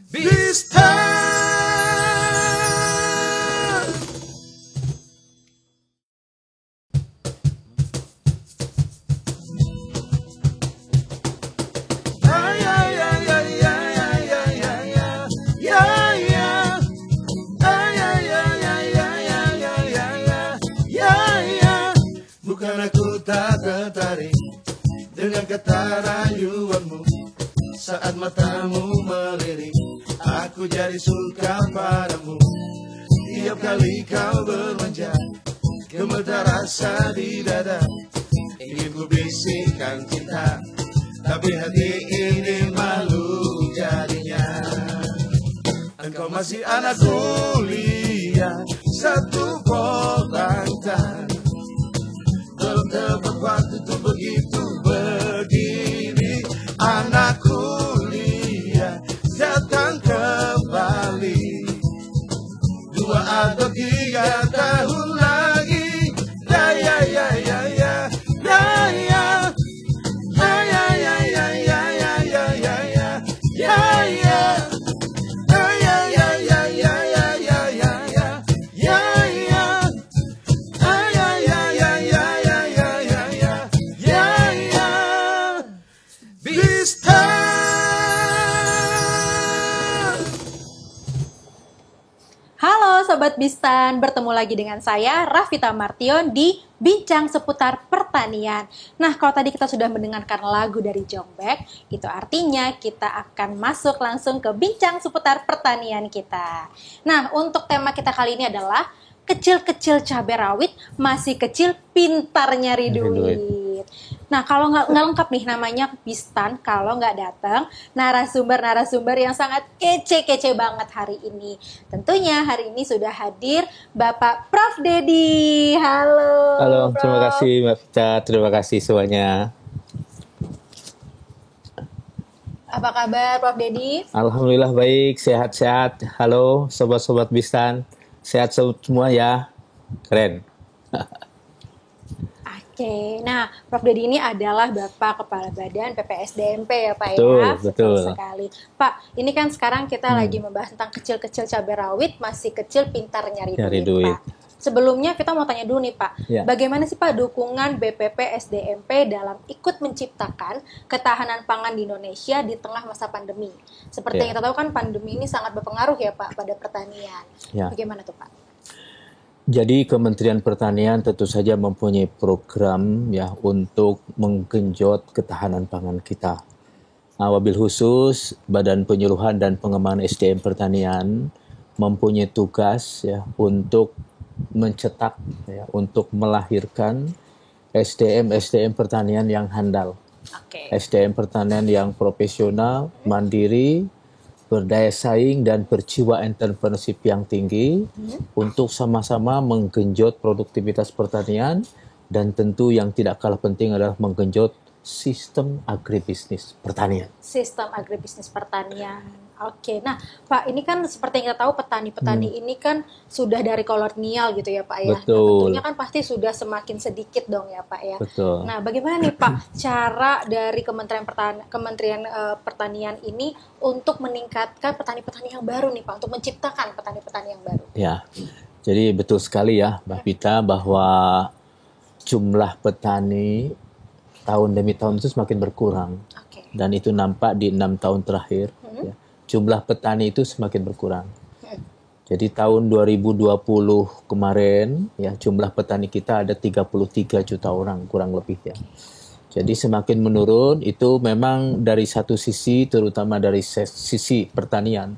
Bista. Bukan aku tak tertarik dengan kata rayuanmu. Saat matamu melirik, aku jadi suka padamu. Tiap kali kau bermanja, gemetar rasa di dada. Ingin ku bisikkan cinta, tapi hati ini malu jadinya. Engkau masih anak kuliah, satu polantan. Belum tepat waktu tuh begitu begini. Anak kuliah datang kembali 2 atau 3 tahun lagi. Ya ya ya ya ya ya ya ya ya ya ya ya ya ya ya ya ya ya. Halo Sobat Bistan, bertemu lagi dengan saya Rafita Martion di Bincang Seputar Pertanian. Nah, kalau tadi kita sudah mendengarkan lagu dari Jongbek, itu artinya kita akan masuk langsung ke Bincang Seputar Pertanian kita. Nah, untuk tema kita kali ini adalah kecil-kecil cabai rawit, masih kecil pintar nyari duit. Nah, kalau nggak lengkap nih namanya Bistan, kalau nggak datang narasumber-narasumber yang sangat kece-kece banget hari ini. Tentunya hari ini sudah hadir Bapak Prof. Dedi. Halo. Halo, Prof. terima kasih Mbak Vita, terima kasih semuanya. Apa kabar Prof. Dedi? Alhamdulillah baik, sehat-sehat. Halo sobat-sobat Bistan, sehat semua ya, keren. Oke, nah Prof. Dedi ini adalah Bapak Kepala Badan PPSDMP ya Pak Betul, ya? betul. Sekali. Pak, ini kan sekarang kita lagi membahas tentang kecil-kecil cabai rawit, masih kecil pintar nyari duit, Pak. Sebelumnya kita mau tanya dulu nih Pak, bagaimana sih Pak dukungan BPP SDMP dalam ikut menciptakan ketahanan pangan di Indonesia di tengah masa pandemi? Seperti yang kita tahu kan pandemi ini sangat berpengaruh ya Pak pada pertanian. Bagaimana tuh Pak? Jadi Kementerian Pertanian tentu saja mempunyai program ya untuk menggenjot ketahanan pangan kita. Wabil khusus Badan Penyuluhan dan Pengembangan SDM Pertanian mempunyai tugas ya untuk mencetak ya, untuk melahirkan SDM pertanian yang handal. SDM pertanian yang profesional, mandiri, berdaya saing dan berjiwa entrepreneurship yang tinggi untuk sama-sama menggenjot produktivitas pertanian dan tentu yang tidak kalah penting adalah menggenjot sistem agribisnis pertanian. Sistem agribisnis pertanian. Oke, nah Pak, ini kan seperti yang kita tahu petani-petani ini kan sudah dari kolonial gitu ya Pak ya. Betul. Nah, tentunya kan pasti sudah semakin sedikit dong ya Pak ya. Betul. Nah, bagaimana nih Pak cara dari Kementerian Pertanian ini untuk meningkatkan petani-petani yang baru nih Pak, untuk menciptakan petani-petani yang baru? Ya, jadi betul sekali ya Mbak Vita bahwa jumlah petani tahun demi tahun itu semakin berkurang. Dan itu nampak di 6 tahun terakhir. Ya. Jumlah petani itu semakin berkurang. Jadi tahun 2020 kemarin ya jumlah petani kita ada 33 juta orang kurang lebih ya. Jadi semakin menurun itu memang dari satu sisi terutama dari sisi pertanian.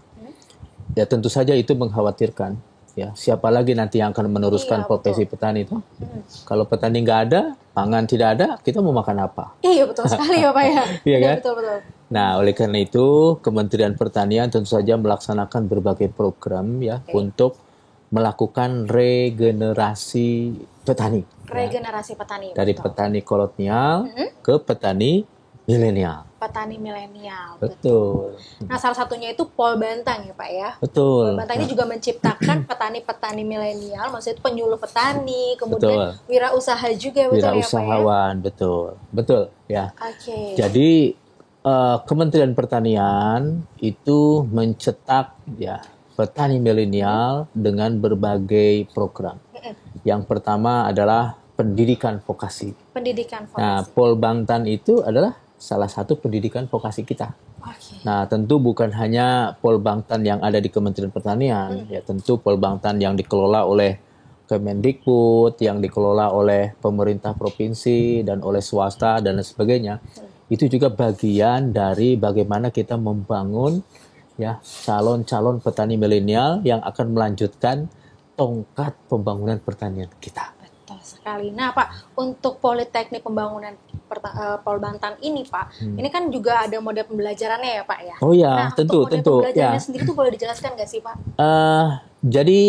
Ya tentu saja itu mengkhawatirkan. Ya, siapa lagi nanti yang akan meneruskan profesi petani itu? Kalau petani nggak ada, pangan tidak ada, kita mau makan apa? Iya betul sekali ya Pak ya. Iya kan? Betul. Nah, oleh karena itu Kementerian Pertanian tentu saja melaksanakan berbagai program ya untuk melakukan regenerasi petani. Regenerasi petani. Dari petani kolonial ke petani milenial. Petani milenial. Betul. Nah, salah satunya itu Pol Bantang ya Pak ya. Betul. Pol Bantang ini juga menciptakan petani-petani milenial, maksudnya itu penyuluh petani, kemudian wirausaha juga, betul ya Pak ya? Wirausahawan, betul. Betul ya. Oke. Jadi Kementerian Pertanian itu mencetak ya petani milenial dengan berbagai program. Yang pertama adalah pendidikan vokasi. Pendidikan Nah, vokasi. Polbangtan itu adalah salah satu pendidikan vokasi kita. Oke. Nah, tentu bukan hanya Polbangtan yang ada di Kementerian Pertanian, ya tentu Polbangtan yang dikelola oleh Kemendikbud, yang dikelola oleh pemerintah provinsi dan oleh swasta dan lain sebagainya. Itu juga bagian dari bagaimana kita membangun ya calon-calon petani milenial yang akan melanjutkan tongkat pembangunan pertanian kita. Betul sekali. Nah, Pak, untuk Politeknik Pembangunan Polbantan ini, Pak, ini kan juga ada model pembelajarannya ya, Pak ya. Oh ya, Nah, tentu, untuk model tentu. pembelajarannya Ya. sendiri tuh boleh dijelaskan nggak sih, Pak? Jadi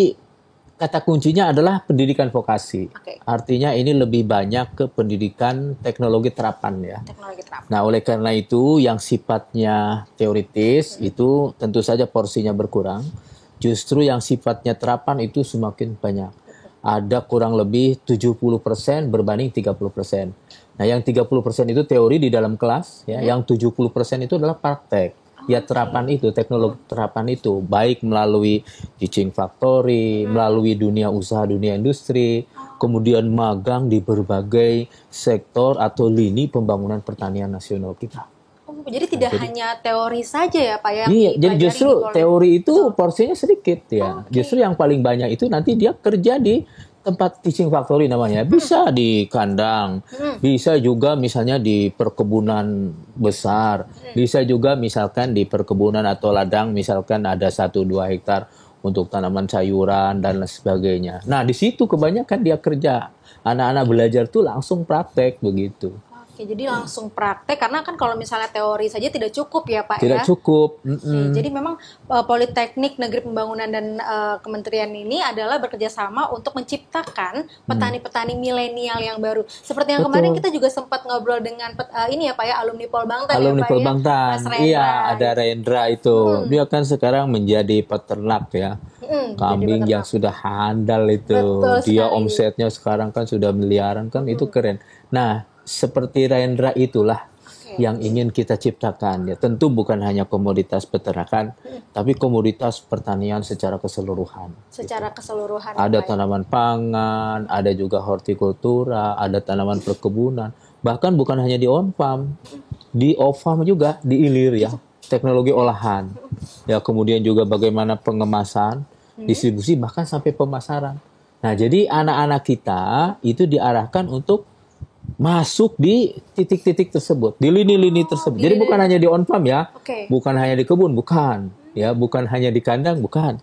kata kuncinya adalah pendidikan vokasi. Oke. Artinya ini lebih banyak ke pendidikan teknologi terapan ya. Teknologi terapan. Nah, oleh karena itu yang sifatnya teoritis itu tentu saja porsinya berkurang. Justru yang sifatnya terapan itu semakin banyak. Ada kurang lebih 70% berbanding 30%. Nah, yang 30% itu teori di dalam kelas, ya. Yang 70% itu adalah praktek. Ya terapan itu, teknologi terapan itu, baik melalui teaching factory, melalui dunia usaha, dunia industri, kemudian magang di berbagai sektor atau lini pembangunan pertanian nasional kita. Oh, jadi tidak hanya teori saja ya, Pak ya? Iya, jadi dipelajari justru di Polri. teori itu porsinya sedikit ya. Oke. Justru yang paling banyak itu nanti dia kerja di tempat teaching factory namanya. Bisa di kandang, bisa juga misalnya di perkebunan besar, bisa juga misalkan di perkebunan atau ladang misalkan ada 1-2 hektar untuk tanaman sayuran dan lain sebagainya. Nah, di situ kebanyakan dia kerja. Anak-anak belajar tuh langsung praktek begitu. Oke, jadi langsung praktek karena kan kalau misalnya teori saja tidak cukup ya, Pak Tidak ya. cukup. Oke, jadi memang Politeknik Negeri Pembangunan dan Kementerian ini adalah bekerja sama untuk menciptakan petani-petani milenial yang baru. Seperti yang Betul. kemarin kita juga sempat ngobrol dengan ini ya Pak ya, alumni Polbangtan Alumni ya Pak Polbangtan, ya. Mas Rendra. iya ada Rendra itu. Dia kan sekarang menjadi peternak ya. Kambing jadi yang sudah handal itu. Betul Dia sekali. omsetnya sekarang kan sudah miliaran kan, itu keren. Nah, seperti Rendra itulah yang ingin kita ciptakan ya. Tentu bukan hanya komoditas peternakan, tapi komoditas pertanian secara keseluruhan. Secara keseluruhan. Ada Pak ya. tanaman pangan, ada juga hortikultura, ada tanaman perkebunan. Bahkan bukan hanya di on-farm, di off-farm juga, di hilir ya. Teknologi olahan. Ya, kemudian juga bagaimana pengemasan, distribusi, bahkan sampai pemasaran. Nah, jadi anak-anak kita itu diarahkan untuk masuk di titik-titik tersebut, di lini-lini tersebut. Jadi bukan hanya di on-farm ya, Oke. bukan hanya di kebun, bukan. Ya, bukan hanya di kandang, bukan.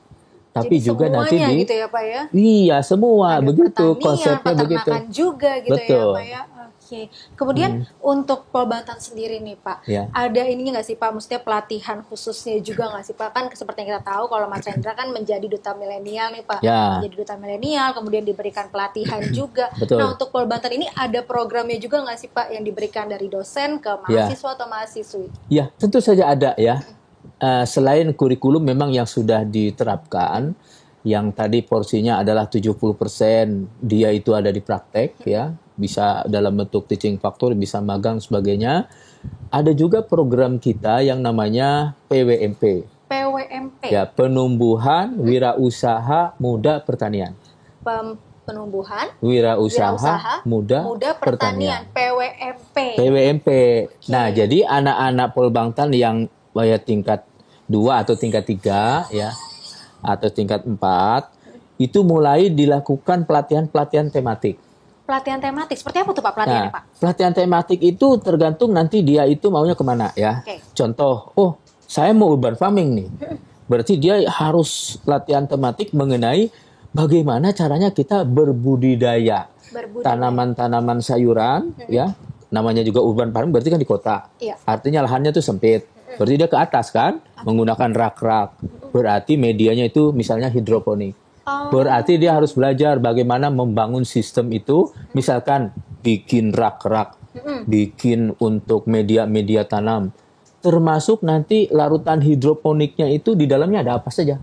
Tapi Jadi juga nanti semuanya di gitu ya Pak ya. Iya, semua Ada begitu pertanian, konsepnya begitu. peternakan juga gitu Betul. ya Pak ya. Oke. Kemudian untuk Polbantan sendiri nih Pak, Ya. ada ininya nggak sih Pak? Maksudnya pelatihan khususnya juga nggak sih Pak? Kan seperti yang kita tahu kalau Mas Rendra kan menjadi duta milenial nih Pak. Ya. Menjadi duta milenial, kemudian diberikan pelatihan juga. Betul. Nah untuk Polbantan ini ada programnya juga nggak sih Pak yang diberikan dari dosen ke Ya. mahasiswa atau mahasiswi? Ya, tentu saja ada ya. Selain kurikulum memang yang sudah diterapkan, yang tadi porsinya adalah 70% dia itu ada di praktek ya, bisa dalam bentuk teaching factory, bisa magang sebagainya. Ada juga program kita yang namanya PWMP. PWMP, Ya, penumbuhan wirausaha muda pertanian. penumbuhan Wirausaha muda pertanian. PWMP. PWMP. Nah, jadi anak-anak Polbangtan yang tingkat 2 atau tingkat 3 ya, atau tingkat 4 itu mulai dilakukan pelatihan-pelatihan tematik. Pelatihan tematik, seperti apa tuh Pak pelatihannya Pak? Pelatihan tematik itu tergantung nanti dia itu maunya kemana ya. Oke. Contoh, saya mau urban farming nih. Berarti dia harus latihan tematik mengenai bagaimana caranya kita berbudidaya tanaman-tanaman sayuran ya. Namanya juga urban farming berarti kan di kota. Iya. Artinya lahannya tuh sempit. Berarti dia ke atas kan, menggunakan rak-rak. Berarti medianya itu misalnya hidroponik. Berarti dia harus belajar bagaimana membangun sistem itu, misalkan bikin rak-rak, bikin untuk media-media tanam. Termasuk nanti larutan hidroponiknya itu di dalamnya ada apa saja.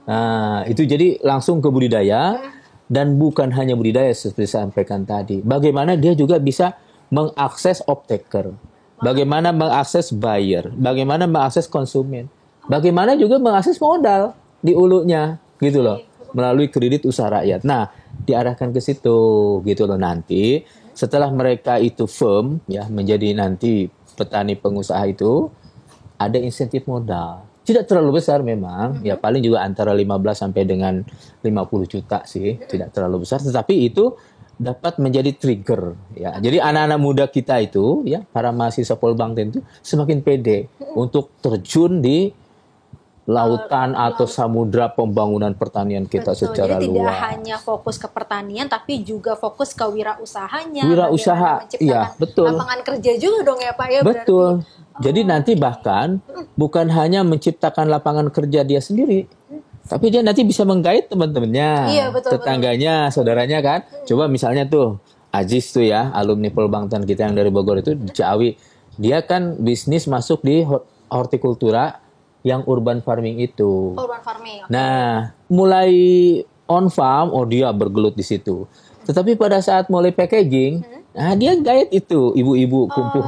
Nah, itu jadi langsung ke budidaya, dan bukan hanya budidaya seperti saya sampaikan tadi. Bagaimana dia juga bisa mengakses off-taker. bagaimana mengakses buyer, bagaimana mengakses konsumen, bagaimana juga mengakses modal di hulunya gitu loh, melalui kredit usaha rakyat. Nah, diarahkan ke situ gitu loh. Nanti setelah mereka itu firm ya menjadi nanti petani pengusaha itu ada insentif modal. Tidak terlalu besar memang, ya paling juga antara 15 sampai dengan 50 juta sih, tidak terlalu besar, tetapi itu dapat menjadi trigger ya. Jadi anak-anak muda kita itu ya, para mahasiswa Polbangtan itu semakin pede untuk terjun di lautan atau samudra pembangunan pertanian kita Betul, secara jadi tidak luas. hanya fokus ke pertanian, tapi juga fokus ke wirausahanya. Wirausaha, bagaimana menciptakan iya, betul. lapangan kerja juga dong ya Pak ya. Betul. Berarti. Jadi nanti bahkan bukan hanya menciptakan lapangan kerja dia sendiri, tapi dia nanti bisa menggait teman-temannya, Iya, betul, tetangganya, saudaranya kan. Coba misalnya tuh Aziz tuh ya, alumni Polbangtan kita yang dari Bogor itu di Ciawi, dia kan bisnis masuk di hortikultura yang urban farming itu. Urban farming. oke. Nah, mulai on farm, oh dia bergelut di situ. Tetapi pada saat mulai packaging, nah dia guide itu ibu-ibu kumpul,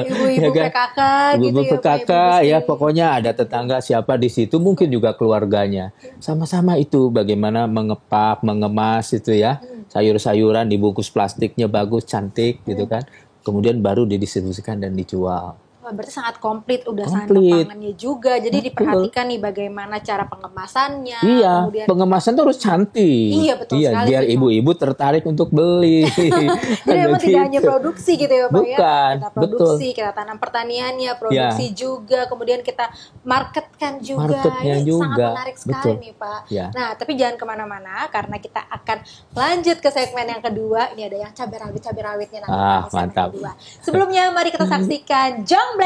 ibu-ibu PKK ibu-ibu gitu ya, Pak, PKK ibu-ibu ya sini. pokoknya ada tetangga siapa di situ, mungkin juga keluarganya. Sama-sama itu bagaimana mengepak, mengemas itu ya, sayur-sayuran dibungkus plastiknya bagus, cantik gitu kan. Kemudian baru didistribusikan dan dijual. Wah, berarti sangat komplit, udah Komplit. sandang pangannya juga. Jadi diperhatikan nih bagaimana cara pengemasannya. Iya, kemudian pengemasan tuh harus cantik. Iya, betul sekali, biar betul. ibu-ibu tertarik untuk beli. Jadi emang tidak hanya produksi gitu ya Pak ya. Bukan, Kita produksi, kita tanam pertaniannya, produksi juga, kemudian kita marketkan juga. Marketnya Ini sangat juga, menarik sekali betul. nih Pak. Ya. Nah, tapi jangan kemana-mana karena kita akan lanjut ke segmen yang kedua. Ini ada yang cabai rawitnya nanti di segmen mantap. kedua. Sebelumnya mari kita saksikan Jonglek.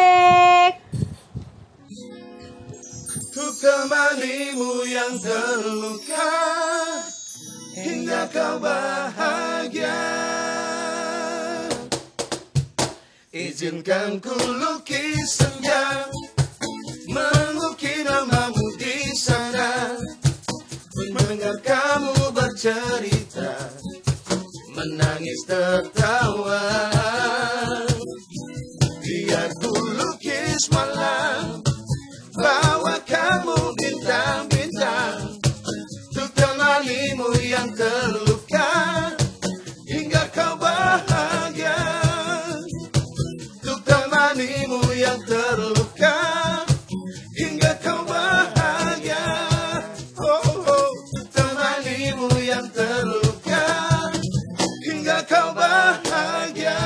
Ku temanimu yang terluka hingga kau bahagia. Izinkan ku lukis senja, mengukir namamu di sana, mendengar kamu bercerita, menangis tertawa. Biar ku lukis malam, bawa kamu bintang-bintang, untuk temanimu yang terluka hingga kau bahagia. Untuk temanimu yang terluka hingga kau bahagia. Oh, oh, untuk temanimu yang terluka hingga kau bahagia.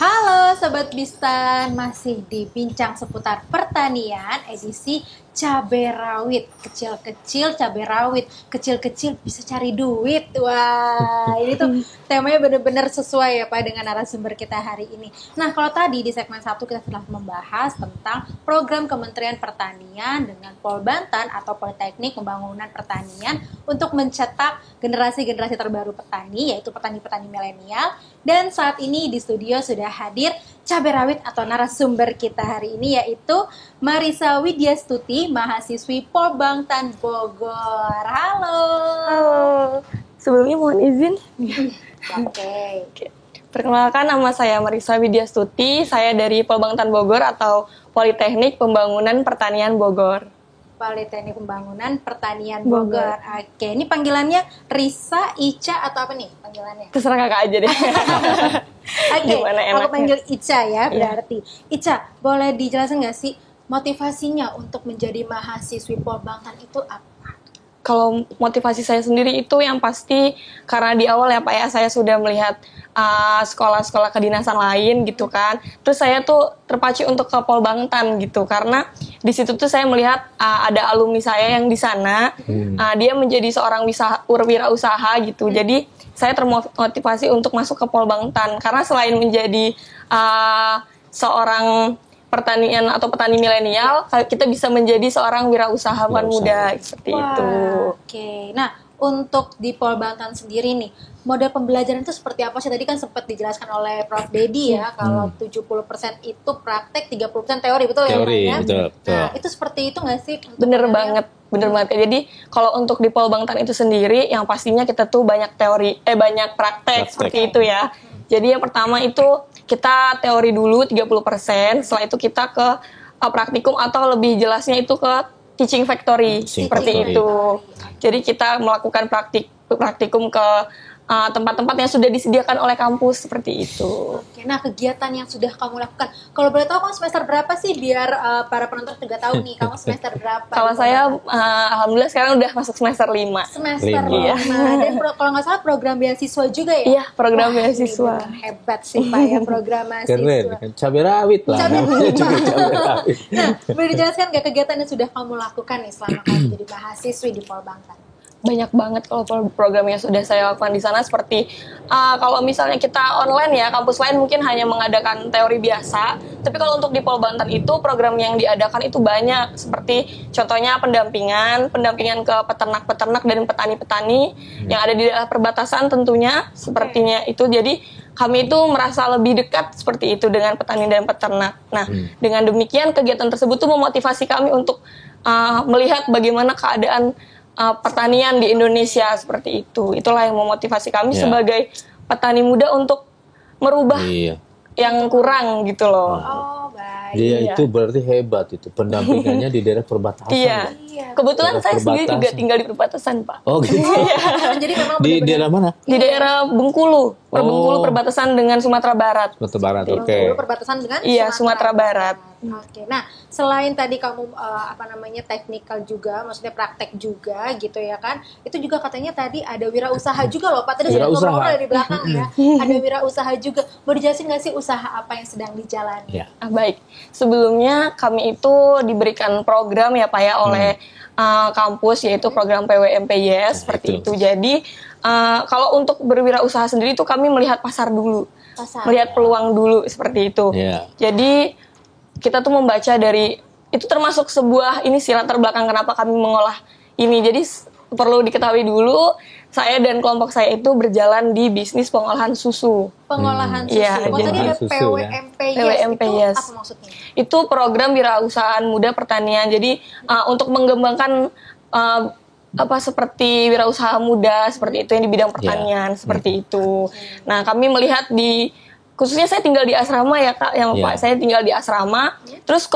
Halo Sobat Bistan, masih di bincang seputar pertanian edisi cabai rawit. Kecil-kecil cabai rawit, kecil-kecil bisa cari duit. Wah, ini tuh temanya benar-benar sesuai ya Pak dengan narasumber kita hari ini. Nah, kalau tadi di segmen 1 kita telah membahas tentang program Kementerian Pertanian dengan Polbantan atau Politeknik Pembangunan Pertanian untuk mencetak generasi-generasi terbaru petani, yaitu petani-petani milenial. Dan saat ini di studio sudah hadir cabai rawit atau narasumber kita hari ini, yaitu Marisa Widyastuti, mahasiswi Polbangtan Bogor. Halo. Halo, sebelumnya mohon izin. Oke. Perkenalkan, nama saya Marisa Widyastuti, saya dari Polbangtan Bogor atau Politeknik Pembangunan Pertanian Bogor. Politeknik Pembangunan Pertanian Bogor. Oke, ini panggilannya Risa, Ica atau apa nih panggilannya? Terserah kakak aja deh. Oke, Gimana aku enaknya? panggil Ica ya berarti. Ica, boleh dijelasin nggak sih motivasinya untuk menjadi mahasiswi Polbangtan itu apa? Kalau motivasi saya sendiri itu yang pasti karena di awal ya Pak ya, saya sudah melihat sekolah-sekolah kedinasan lain gitu kan. Terus saya tuh terpacu untuk ke Polbangtan gitu karena di situ tuh saya melihat ada alumni saya yang di sana, dia menjadi seorang wirausaha gitu. Jadi saya termotivasi untuk masuk ke Polbangtan karena selain menjadi seorang pertanian atau petani milenial, kita bisa menjadi seorang wirausahawan muda seperti itu. Oke, nah untuk di Polbangtan sendiri nih, model pembelajaran itu seperti apa sih? Tadi kan sempat dijelaskan oleh Prof. Dedi ya, kalau 70% itu praktek, 30% teori, betul ya? Teori, Pak, ya? betul. Nah, itu seperti itu nggak sih? untuk Bener modelnya? banget. Bener banget. Jadi kalau untuk di Pol Bangtan itu sendiri, yang pastinya kita tuh banyak banyak praktek seperti itu ya. Jadi yang pertama itu kita teori dulu 30%, setelah itu kita ke praktikum atau lebih jelasnya itu ke teaching factory seperti itu. Jadi kita melakukan praktikum ke tempat-tempat yang sudah disediakan oleh kampus seperti itu. Oke, nah kegiatan yang sudah kamu lakukan, kalau boleh tahu kamu semester berapa sih biar para penonton juga tahu nih kamu semester berapa? Kalau saya alhamdulillah sekarang udah masuk semester 5. Semester 5. Iya. Dan kalau nggak salah program beasiswa juga ya? Iya, program Wah, beasiswa. ini hebat sih Pak ya program mahasiswa. Keren kan, cabai rawit lah namanya juga cabai rawit. Nah, boleh dijelaskan nggak kegiatan yang sudah kamu lakukan nih selama kamu jadi mahasiswi di Pol Bangtan? Banyak banget kalau program yang sudah saya lakukan di sana, seperti kalau misalnya kita online ya, kampus lain mungkin hanya mengadakan teori biasa, tapi kalau untuk di Pol Banten itu program yang diadakan itu banyak, seperti contohnya pendampingan ke peternak-peternak dan petani-petani yang ada di daerah perbatasan tentunya, sepertinya itu. Jadi kami itu merasa lebih dekat seperti itu dengan petani dan peternak. Nah, dengan demikian kegiatan tersebut tuh memotivasi kami untuk melihat bagaimana keadaan pertanian di Indonesia seperti itu. Itulah yang memotivasi kami sebagai petani muda untuk merubah yang kurang gitu loh. Oh, baik. Dia itu berarti hebat itu pendampingannya di daerah perbatasan. Iya. Kebetulan saya sendiri juga tinggal di perbatasan, Pak. Oh gitu. Jadi memang Di benar-benar daerah mana? Di daerah Bengkulu. Bengkulu perbatasan dengan Sumatera Barat. Sumatera Barat. Oke. Bengkulu perbatasan dengan Sumatera Barat. Oke, nah selain tadi kamu teknikal juga, maksudnya praktek juga gitu ya kan? Itu juga katanya tadi ada wirausaha juga loh Pak. Tadi sudah ngobrol dari belakang ya. Ada wirausaha juga. Boleh dijelasin nggak sih usaha apa yang sedang dijalani? Ya. Baik, sebelumnya kami itu diberikan program ya Pak ya oleh kampus, yaitu program PWMPYS seperti itu. Jadi kalau untuk berwirausaha sendiri itu kami melihat pasar dulu, melihat peluang dulu seperti itu. Jadi kita tuh membaca dari itu, termasuk sebuah ini sih latar belakang kenapa kami mengolah ini. Jadi perlu diketahui dulu, saya dan kelompok saya itu berjalan di bisnis pengolahan susu. Pengolahan susu. Iya, Tadi ada susu, PWMPYS. Itu apa maksudnya? Itu program wirausahaan muda pertanian. Jadi untuk mengembangkan seperti wirausaha muda seperti itu yang di bidang pertanian seperti itu. Nah, kami melihat khususnya saya tinggal di asrama ya Kak, Pak, saya tinggal di asrama. Terus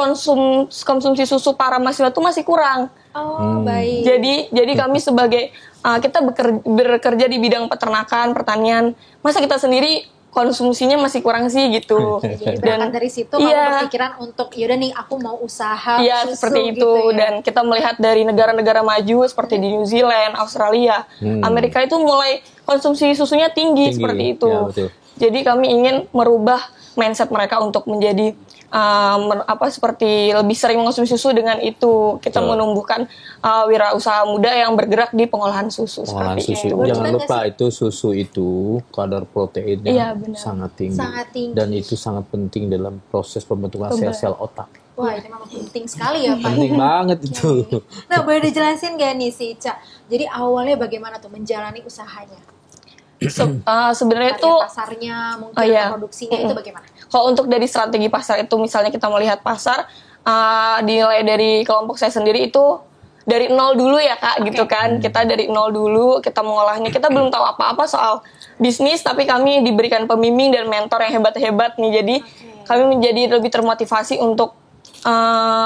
konsumsi susu para mahasiswa itu masih kurang. Oh, baik. Jadi kami sebagai kita bekerja di bidang peternakan, pertanian, masa kita sendiri konsumsinya masih kurang sih gitu. Jadi berangkat dari situ kamu berpikiran untuk yaudah nih aku mau usaha susu seperti itu gitu ya. Dan kita melihat dari negara-negara maju seperti di New Zealand, Australia, Amerika itu mulai konsumsi susunya tinggi seperti itu. Ya, betul. Jadi kami ingin merubah mindset mereka untuk menjadi seperti lebih sering mengonsumsi susu. Dengan itu kita menumbuhkan wirausaha muda yang bergerak di pengolahan susu. Pengolahan seperti susu. itu. Jangan lupa itu susu itu kadar proteinnya sangat tinggi. Dan itu sangat penting dalam proses pembentukan sel-sel otak. Wah, ini memang penting sekali ya Pak. Penting banget itu. Nah, boleh dijelasin gak nih si Ica? Jadi awalnya bagaimana tuh menjalani usahanya? Sebenarnya itu pasarnya, mungkin produksinya itu bagaimana? Kalau untuk dari strategi pasar itu, misalnya kita melihat pasar, dinilai dari kelompok saya sendiri itu dari nol dulu ya Kak, gitu kan. Kita dari nol dulu, kita mengolahnya. Kita belum tahu apa-apa soal bisnis, tapi kami diberikan pembimbing dan mentor yang hebat-hebat nih. Jadi kami menjadi lebih termotivasi untuk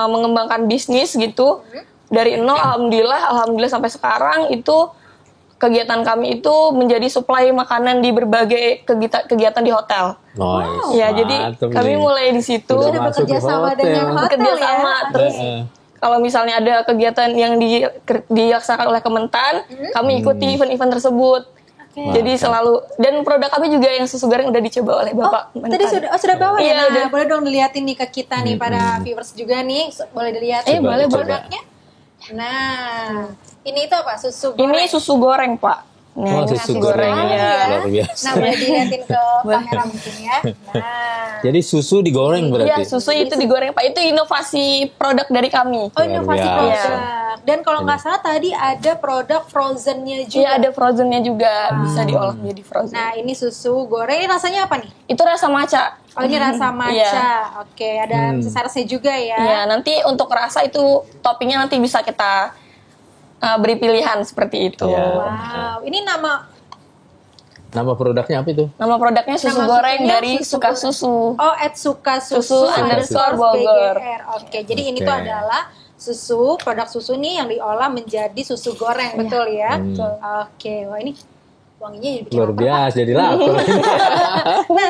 mengembangkan bisnis gitu. Dari nol, alhamdulillah sampai sekarang itu kegiatan kami itu menjadi suplai makanan di berbagai kegiatan di hotel. Nice. Ya, jadi kami mulai di situ. Sudah bekerja sama dengan hotel Terus kalau misalnya ada kegiatan yang dilaksanakan oleh Kementan, kami ikuti event-event tersebut. Jadi selalu, dan produk kami juga yang susu goreng udah dicoba oleh Bapak Mentan. Tadi sudah bawa ya? Nah, boleh dong dilihatin nih ke kita nih para viewers juga nih, boleh dilihat boleh produknya. Nah, ini itu apa? Susu goreng. Ini susu goreng, Pak. Nah, susu goreng ya. Luar biasa. Nah, boleh dilihatin ke kamera mungkin ya. Nah. Jadi susu digoreng berarti? Iya, susu itu digoreng, Pak. Itu inovasi produk dari kami. Oh, inovasi produk. Dan kalau nggak salah tadi ada produk frozennya juga. Iya, ada frozennya juga. Bisa diolah menjadi frozen. Nah, ini susu goreng. Ini rasanya apa nih? Itu rasa matcha. Oh, ini rasa matcha. Oke, ada sesaresnya juga ya. Iya, nanti untuk rasa itu toppingnya nanti bisa kita beri pilihan seperti itu. Iya. Wow, ini Nama produknya apa itu? Nama produknya susu Nama goreng susunya dari Suka Susu. Suka Susu underscore Bogor. BGR. Oke, jadi ini tuh Oke. adalah produk susu nih yang diolah menjadi susu goreng, betul ya? Oke, wah ini wanginya jadi bikin Luar lapar, Pak. biasa, jadi lapar. Nah,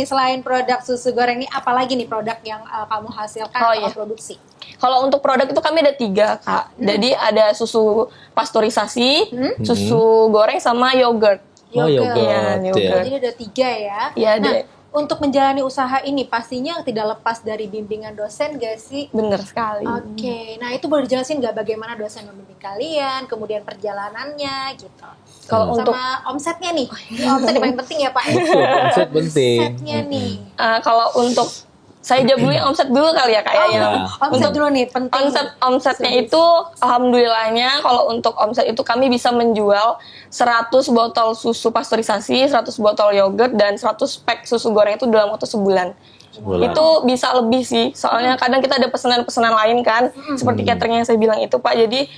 selain produk susu goreng ini, apalagi nih produk yang kamu hasilkan Oh, atau iya. produksi? Kalau untuk produk itu kami ada 3, Kak. Jadi ada susu pasteurisasi, susu goreng, sama yogurt. Oh, yogurt. Iya, yogurt. Jadi ada 3 ya. Iya, nah, ada. untuk menjalani usaha ini pastinya tidak lepas dari bimbingan dosen gak sih? Bener sekali. Oke, nah itu boleh dijelasin nggak bagaimana dosen membimbing kalian, kemudian perjalanannya gitu. Kalau untuk Sama omsetnya nih, ini omset yang paling penting ya Pak. Omset penting. Omsetnya nih. kalau untuk saya jawab dulu yang omset dulu kali ya Kak ya. Yang Omset dulu nih penting. Omsetnya itu alhamdulillahnya kalau untuk omset itu kami bisa menjual 100 botol susu pasteurisasi, 100 botol yogurt, dan 100 pack susu goreng itu dalam waktu sebulan. Sebulan. Itu bisa lebih sih, soalnya kadang kita ada pesanan-pesanan lain kan, seperti catering yang saya bilang itu Pak. Jadi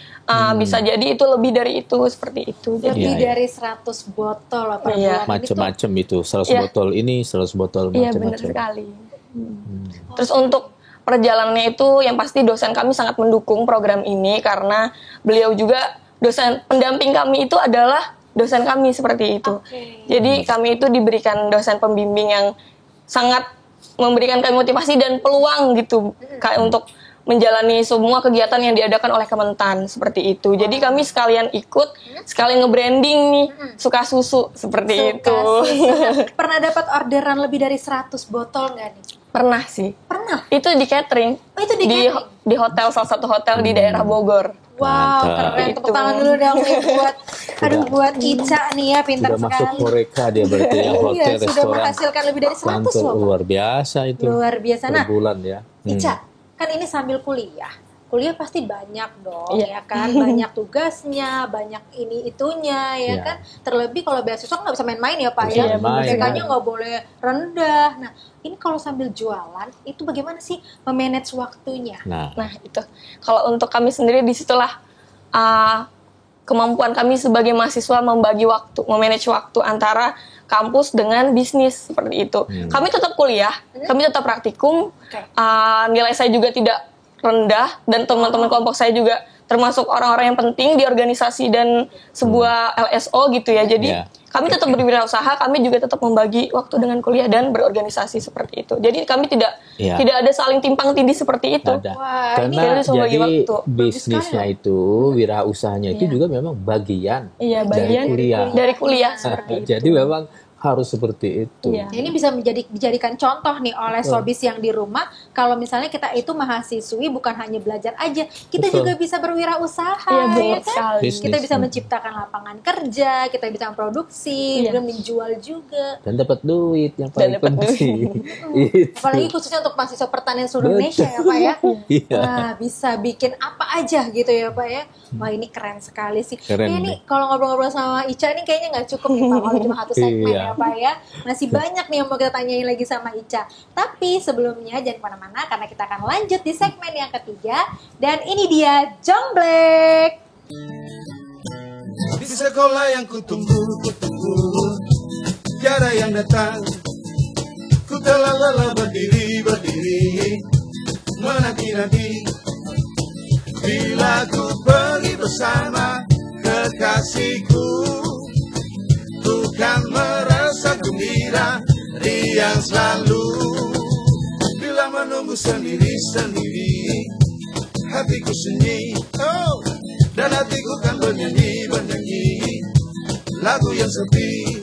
bisa jadi itu lebih dari itu, seperti itu. Jadi Lebih Iya, dari 100 botol lah per Iya. bulan. Ini tuh Macem-macem itu, 100 Iya. botol ini, 100 botol iya benar macam-macam. sekali. Terus untuk perjalanannya itu yang pasti dosen kami sangat mendukung program ini karena beliau juga dosen pendamping kami itu adalah dosen kami seperti itu. Oke. Jadi kami itu diberikan dosen pembimbing yang sangat memberikan kami motivasi dan peluang gitu kayak untuk menjalani semua kegiatan yang diadakan oleh Kementan seperti itu. Jadi kami sekalian ikut, sekalian nge-branding nih Suka Susu seperti Suka itu. susu. Nah, pernah dapat orderan lebih dari 100 botol nggak nih? Pernah sih. Pernah. Itu di catering. Oh, itu di catering? Di hotel, salah satu hotel di daerah Bogor. Wow, Mantap. keren. Tepuk Itu. tangan dulu dong nih buat Ica nih ya, pintar Sudah masuk sekali. Horeca dia berarti ya, Iya, hotel, sudah restoran. menghasilkan lebih dari 100 Kantor, loh. Pak. luar biasa itu. Luar biasa. Per Nah, bulan ya. Ica, kan ini sambil kuliah. Kuliah pasti banyak dong, Iya. ya kan? Banyak tugasnya, banyak ini itunya, ya Iya. kan? Terlebih kalau beasiswa nggak bisa main-main ya Pak Bisa ya. main-main. IPK-nya nggak boleh rendah. Nah, ini kalau sambil jualan, itu bagaimana sih memanage waktunya? Nah, Nah, itu. Kalau untuk kami sendiri disitulah kemampuan kami sebagai mahasiswa membagi waktu, memanage waktu antara kampus dengan bisnis seperti itu. Kami tetap kuliah, kami tetap praktikum. Oke. Nilai saya juga tidak rendah dan teman-teman kelompok saya juga termasuk orang-orang yang penting di organisasi dan sebuah LSO gitu ya. Jadi Iya. kami tetap berwirausaha, kami juga tetap membagi waktu dengan kuliah dan berorganisasi seperti itu. Jadi kami tidak Iya. tidak ada saling timpang tindih seperti itu. ada. Wah, Karena ini harus membagi jadi waktu. bisnisnya itu, wirausahanya itu juga memang bagian Iya, dari bagian kuliah. dari kuliah seperti itu. Jadi memang harus seperti itu. Iya. Nah, ini bisa dijadikan contoh nih oleh sobis yang di rumah. Kalau misalnya kita itu mahasiswi bukan hanya belajar aja, kita Betul. juga bisa berwirausaha, Iya, benar ya kan? sekali. Bisnis. Kita bisa menciptakan lapangan kerja, kita bisa memproduksi, Iya. kemudian menjual juga. Dan dapat duit yang paling dapat penting. Itu. Apalagi khususnya untuk mahasiswa pertanian seluruh Indonesia ya Pak ya. Iya. Nah, bisa bikin apa aja gitu ya Pak ya. Wah, ini keren sekali sih. Keren Ini nih. kalau ngobrol-ngobrol sama Ica ini kayaknya nggak cukup nih Pak, kalau cuma satu segmen Iya. ya Pak ya. Masih banyak nih yang mau kita tanyain lagi sama Ica. Tapi sebelumnya jangan kemana-mana karena kita akan lanjut di segmen yang ketiga. Dan ini dia Jongblek. Di sekolah yang kutunggu, tiada yang datang. Ku telah lelah berdiri, menanti-nanti. Bila ku pergi bersama kekasihku, ku kan merasa gembira, riang selalu. Bila menunggu sendiri-sendiri, hatiku sunyi, oh, dan hatiku kan bernyanyi lagu yang sepi.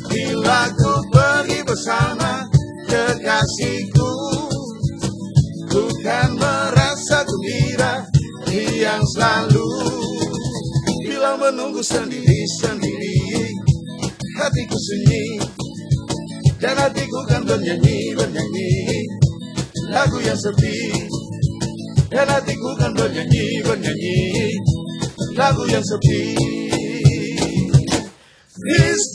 Bila ku pergi bersama kekasihku, ku kan merasa gembira, riang selalu. Bila menunggu sendiri-sendiri, hatiku sunyi, dan hatiku kan bernyanyi lagu yang sepi. Dan hatiku kan bernyanyi lagu yang sepi. This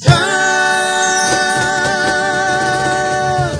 time.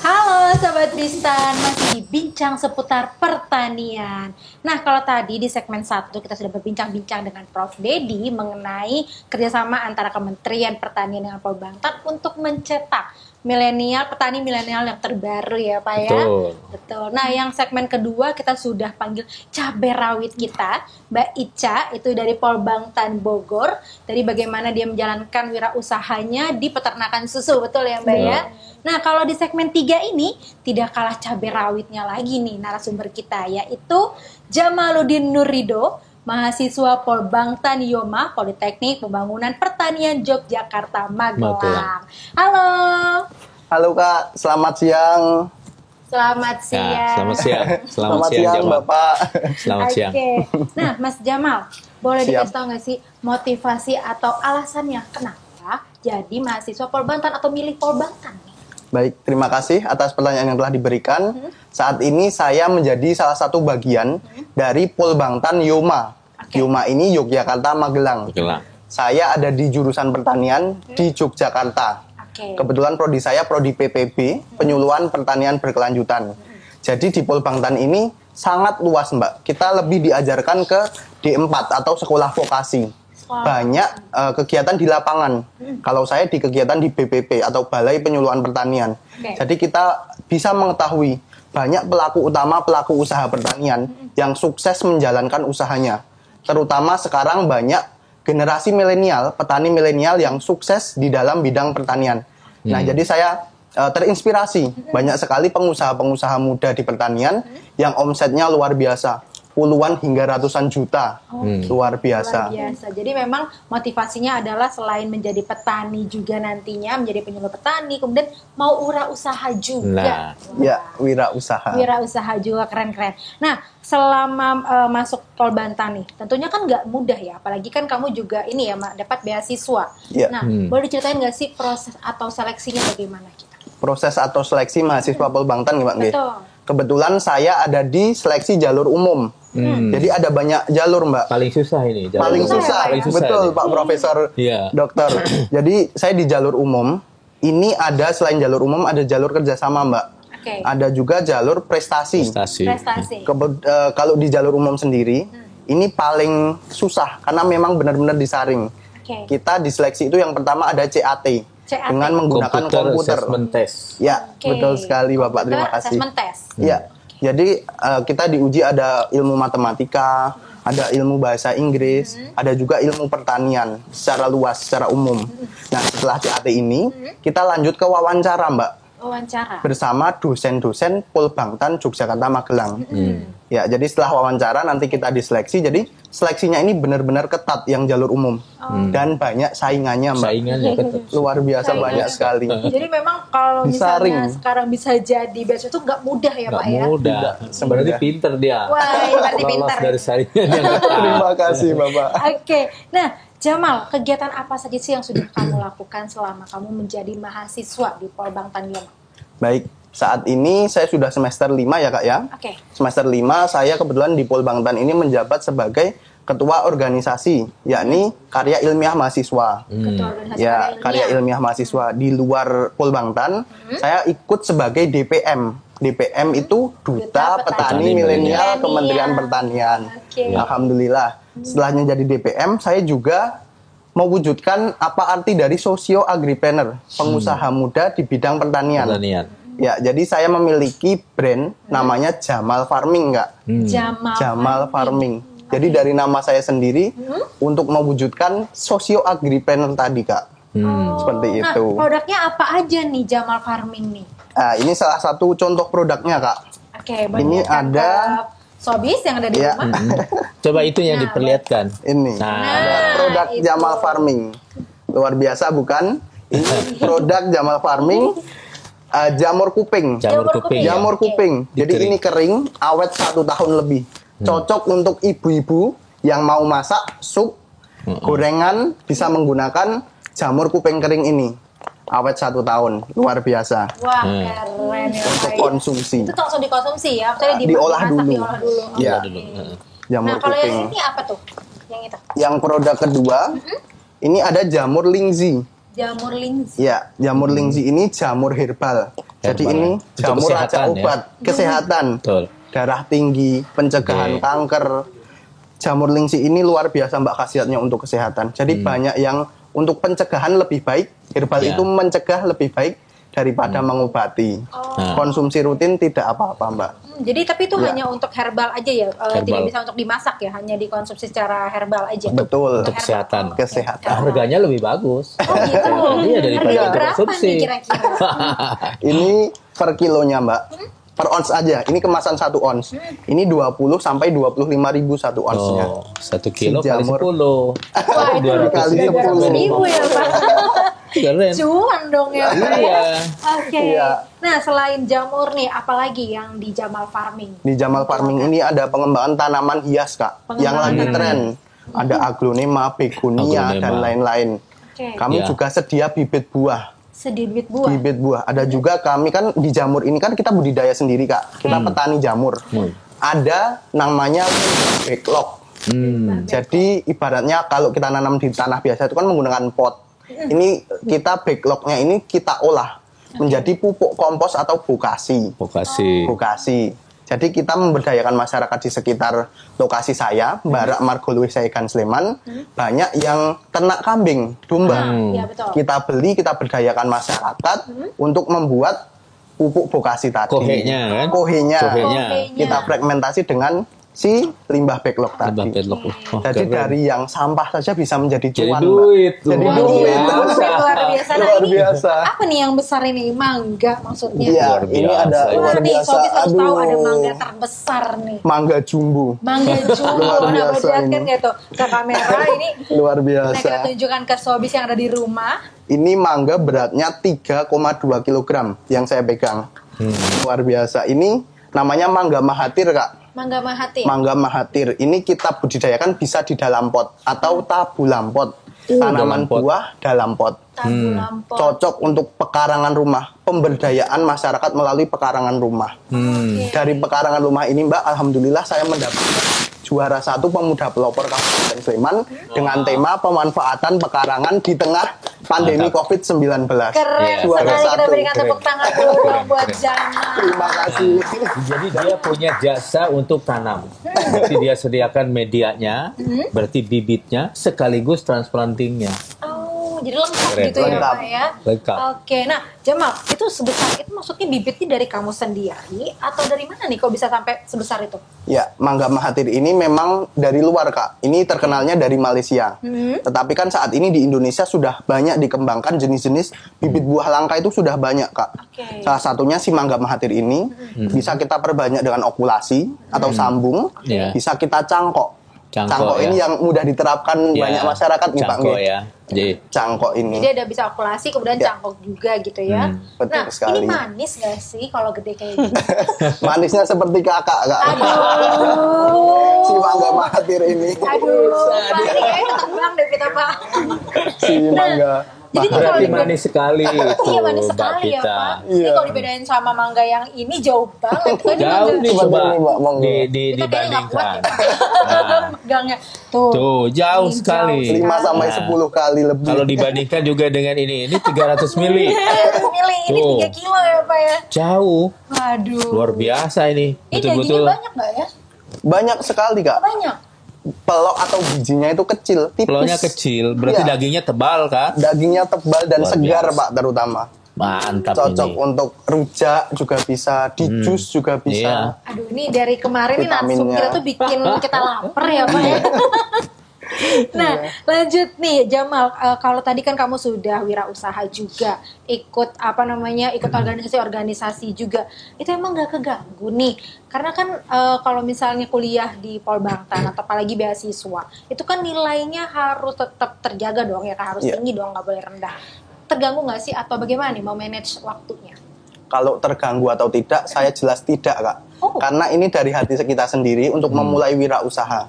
Halo Sobat Tristan, masih di Bincang Seputar seputar pertanian. Nah, kalau tadi di segmen 1 kita sudah berbincang-bincang dengan Prof. Dedi mengenai kerjasama antara Kementerian Pertanian dengan Polbangtan untuk mencetak petani milenial yang terbaru ya Pak ya. Betul. Nah, yang segmen kedua kita sudah panggil cabai rawit kita, Mbak Ica, itu dari Polbangtan Bogor. Dari bagaimana dia menjalankan wirausahanya di peternakan susu, betul ya Mbak ya? Nah, kalau di segmen 3 ini tidak kalah cabai rawitnya lagi nih narasumber kita, yaitu Jamaluddin Nurrido, mahasiswa Polbangtan Yoma, Politeknik Pembangunan Pertanian Yogyakarta, Magelang. Halo. Halo Kak, selamat siang. Selamat siang. Selamat siang. Selamat siang Jamal. Bapak. Selamat siang. Oke. Nah, Mas Jamal, boleh Siap. dikasih tahu nggak sih motivasi atau alasannya kenapa jadi mahasiswa Polbangtan atau milih Polbangtan? Baik, terima kasih atas pertanyaan yang telah diberikan. Saat ini saya menjadi salah satu bagian dari Polbangtan Yoma. Oke. Yoma ini Yogyakarta, Magelang. Magelang. Saya ada di jurusan pertanian di Yogyakarta. Oke. Kebetulan prodi saya prodi PPB, penyuluhan pertanian berkelanjutan. Jadi di Polbangtan ini sangat luas Mbak. Kita lebih diajarkan ke D4 atau sekolah vokasi. Banyak kegiatan di lapangan. Kalau saya di kegiatan di BPP atau Balai Penyuluhan Pertanian. Oke. Jadi kita bisa mengetahui banyak pelaku utama pelaku usaha pertanian yang sukses menjalankan usahanya. Terutama sekarang banyak generasi milenial, petani milenial yang sukses di dalam bidang pertanian. Nah, jadi saya terinspirasi banyak sekali pengusaha-pengusaha muda di pertanian yang omsetnya luar biasa. Puluhan hingga ratusan juta. Luar biasa. Luar biasa. Jadi memang motivasinya adalah selain menjadi petani juga nantinya menjadi penyuluh petani, kemudian mau wirausaha juga. Ya, wirausaha. Wirausaha juga keren-keren. Nah, selama masuk Polbangtan nih, tentunya kan nggak mudah ya, apalagi kan kamu juga ini ya, dapat beasiswa. Ya. Nah, boleh diceritain nggak sih proses atau seleksinya bagaimana kita? Proses atau seleksi mahasiswa Polbangtan, Mbak Nggih? Betul. Kebetulan saya ada di seleksi jalur umum. Jadi ada banyak jalur, Mbak. Paling susah ini. jalur. Paling susah, Paling susah betul ini. Pak Profesor Iya. Dokter. Jadi saya di jalur umum. Ini ada selain jalur umum ada jalur kerjasama, Mbak. Oke. Ada juga jalur prestasi. Prestasi. Kalau di jalur umum sendiri, ini paling susah karena memang benar-benar disaring. Oke. Kita di seleksi itu yang pertama ada CAT. CAT. Dengan menggunakan komputer. Assessment test. Ya, Oke. betul sekali Bapak. Terima kasih. Assessment test. Ya, jadi kita diuji ada ilmu matematika, ada ilmu bahasa Inggris, ada juga ilmu pertanian secara luas, secara umum. Nah, setelah CAT ini, kita lanjut ke wawancara, Mbak, Wawancara. bersama dosen-dosen Polbangtan Yogyakarta Magelang. Ya, jadi setelah wawancara nanti kita diseleksi. Jadi seleksinya ini benar-benar ketat yang jalur umum dan banyak saingannya, Mbak. Saingannya ketat. Luar biasa Saingannya. banyak sekali. Jadi memang kalau Disaring. misalnya sekarang bisa jadi beasiswa itu nggak mudah ya Nggak Pak ya? mudah. Berarti pinter dia. Wah, berarti Lolos pinter. dari saringan yang ketat. Terima kasih, Bapak. Oke, nah Jamal, kegiatan apa saja sih yang sudah kamu lakukan selama kamu menjadi mahasiswa di Polbangtan Yoma? Baik, saat ini saya sudah semester 5 ya Kak ya. Oke. Semester 5 saya kebetulan di Polbangtan ini menjabat sebagai ketua organisasi, yakni Karya Ilmiah Mahasiswa. Ketua organisasi Ya, Karya Ilmiah Mahasiswa. Di luar Polbangtan, saya ikut sebagai DPM. DPM itu Duta Petani Milenial Kementerian Pertanian. Oke. Alhamdulillah. Setelahnya jadi DPM, saya juga mewujudkan apa arti dari sosio agripreneur, pengusaha muda di bidang pertanian. Pertanian. Ya, jadi saya memiliki brand namanya Jamal Farming, Kak. Jamal Farming. Jadi dari nama saya sendiri untuk mewujudkan sosio agripreneur tadi, Kak. Seperti Nah, itu. produknya apa aja nih Jamal Farming nih? Nah, ini salah satu contoh produknya, Kak. Oke, boleh Ini lihatkan ada ke Sobis yang ada di Ya. rumah. Coba itu yang Nah, diperlihatkan. Ini Nah, ada produk itu. Jamal Farming. Luar biasa bukan? Ini produk Jamal Farming, jamur kuping. jamur kuping. ya. Jamur kuping. Jadi Dikering. ini kering, awet 1 tahun lebih. Cocok untuk ibu-ibu yang mau masak sup, gorengan, bisa menggunakan jamur kuping kering ini. Awet 1 tahun, luar biasa. Wah, keren ya. Untuk Pak. konsumsi. Itu langsung dikonsumsi ya, maksudnya Diolah dimasak, dulu. diolah dulu. Ya. Oke. Dulu. Jamur Nah, kalau yang kuping. ini apa tuh? Yang itu? Yang produk kedua, ini ada jamur lingzi. Jamur lingzi. Ya, jamur lingzi ini jamur herbal. Jadi Herbal. ini Untuk jamur raja kesehatan, ya? obat, kesehatan. Betul. darah tinggi, pencegahan kanker. Jamur lingsi ini luar biasa Mbak khasiatnya untuk kesehatan. Jadi banyak yang untuk pencegahan lebih baik, herbal itu mencegah lebih baik daripada mengobati. Konsumsi rutin tidak apa-apa Mbak. Jadi tapi itu hanya untuk herbal aja ya, tidak bisa untuk dimasak ya, hanya dikonsumsi secara herbal aja. Betul. Untuk kesehatan. Kesehatan. Harganya lebih bagus. Oh gitu. Iya, daripada Harganya untuk berapa konsumsi. nih kira-kira? Ini per kilonya Mbak. Per ons aja. Ini kemasan 1 ons. Ini 20 sampai 25 ribu 1 onsnya. Oh, 1 kilo Si kali jamur. 10. Wah, itu 200 kali udah 10. 200.000 ya Pak. Keren. Cuan dong ya Pak. Iya. Oke. Iya. Nah selain jamur nih, apalagi yang di Jamal Farming? Di Jamal Farming ini ada pengembangan tanaman hias Kak. Yang lagi tren. Ada aglonema, begonia, Aglonema. dan lain-lain. Oke. Kami Ya. juga sedia bibit buah. Sedikit buah. Bibit buah. Ada juga kami kan di jamur ini kan kita budidaya sendiri Kak. Kita petani jamur. Ada namanya backlog. Jadi ibaratnya kalau kita nanam di tanah biasa itu kan menggunakan pot. Ini kita backlognya ini kita olah menjadi pupuk kompos atau bokasi. Bokasi. Jadi kita memberdayakan masyarakat di sekitar lokasi saya, Barak Margoluwih Saegan Sleman, banyak yang ternak kambing, domba. Iya betul. Kita beli, kita berdayakan masyarakat untuk membuat pupuk bokasi tadi. Kohenya kan? Kohenya. Kohenya. Kita fragmentasi dengan si limbah backlog tadi. Limbah backlog. Oh, Jadi keren. dari yang sampah saja bisa menjadi Jadi cuan, duit. Mbak. Jadi Luar duit. biasa. Luar biasa. Nah, Luar ini biasa. apa nih yang besar ini? Mangga maksudnya? Iya, Luar ini biasa. ada Wah, luar Wah nih, biasa. Sobi harus tahu ada Aduh. mangga terbesar nih. Mangga jumbo. Mangga jumbo. Luar Nah, biasa perlihatkan ini. nggak tuh ke kamera ini? Luar Nah, kita biasa. tunjukkan ke Sobis yang ada di rumah. Ini mangga beratnya 3,2 kg yang saya pegang. Luar biasa. Ini namanya mangga mahathir, Kak. Mangga Mahathir. Mangga mahathir. Ini kita budidayakan bisa di dalam pot atau tabulam pot. Tanaman dalam pot. buah dalam pot. Tabu lampau. Cocok untuk pekarangan rumah, pemberdayaan masyarakat melalui pekarangan rumah. Dari pekarangan rumah ini Mbak, alhamdulillah saya mendapatkan juara 1 pemuda pelopor Kabupaten Sleman dengan tema pemanfaatan pekarangan di tengah pandemi COVID-19. Keren Iya, Juara sekali, kita 1. berikan tepuk tangan dulu dong buat Jamal. Terima kasih. Jadi dia punya jasa untuk tanam. Berarti dia sediakan medianya, berarti bibitnya, sekaligus transplantingnya. Oh, jadi lengkap Keren. gitu ya Lengkap. Pak ya? Lengkap. Oke, nah Jamal, itu sebesar itu maksudnya bibitnya dari kamu sendiri atau dari mana nih kok bisa sampai sebesar itu? Ya, mangga mahathir ini memang dari luar, Kak. Ini terkenalnya dari Malaysia. Tetapi kan saat ini di Indonesia sudah banyak dikembangkan jenis-jenis bibit buah langka itu sudah banyak, Kak. Oke. Salah satunya si mangga mahathir ini bisa kita perbanyak dengan okulasi atau sambung, Iya. bisa kita cangkok. Cangkok, ini ya. yang mudah diterapkan Ya, banyak masyarakat nih, Pak. cangkok Nggih. ya. Jadi Cangkok ini. Jadi ada bisa okulasi kemudian Ya. cangkok juga gitu ya. betul Nah, sekali. ini manis gak sih kalau gede kayak gini? Manisnya seperti kakak, Kak. Aduh. Si mangga mahathir ini. Aduh, Pak, ini kayaknya ketebang deh kita Pak. Si mangga. Jadi kalau berarti dibe- manis sekali itu, Iya manis Mbak sekali ya Vita. Pak. Ini Iya. kalau dibedain sama mangga yang ini jauh banget. Kan ini Jauh mangga- nih Coba coba nih, Mbak, monggo. Kita kayaknya nggak kuat dibandingkan. ya, Nah, megangnya. Tuh. tuh jauh Ini sekali. jauh 5 sampai Nah. 10 kali lebih. Kalau dibandingkan juga dengan ini 300 mili. Milih ini Tuh. 3 kilo ya Pak ya. Jauh, Waduh. luar biasa ini. Ini dagingnya Betul-betul. banyak nggak ya? Banyak sekali, Kak. Banyak. Pelok atau bijinya itu kecil, tipis. Pelaunya kecil, berarti Iya. dagingnya tebal kan? Dagingnya tebal dan Luar segar, biasa. Pak, terutama. Mantap Cocok ini. untuk rujak juga bisa, di jus juga bisa. Iya. Aduh ini dari kemarin nih langsung Vitaminnya. kita tuh bikin kita lapar ya Pak ya. Nah lanjut nih Jamal, kalau tadi kan kamu sudah wirausaha juga, ikut apa namanya, ikut organisasi-organisasi juga, itu emang gak keganggu nih? Karena kan kalau misalnya kuliah di Polbangtan atau apalagi beasiswa, itu kan nilainya harus tetap terjaga dong ya, kan harus Iya. tinggi dong, nggak boleh rendah. Terganggu nggak sih atau bagaimana nih mau manage waktunya? Kalau terganggu atau tidak, saya jelas tidak, Kak. Oh. Karena ini dari hati kita sendiri untuk memulai wirausaha.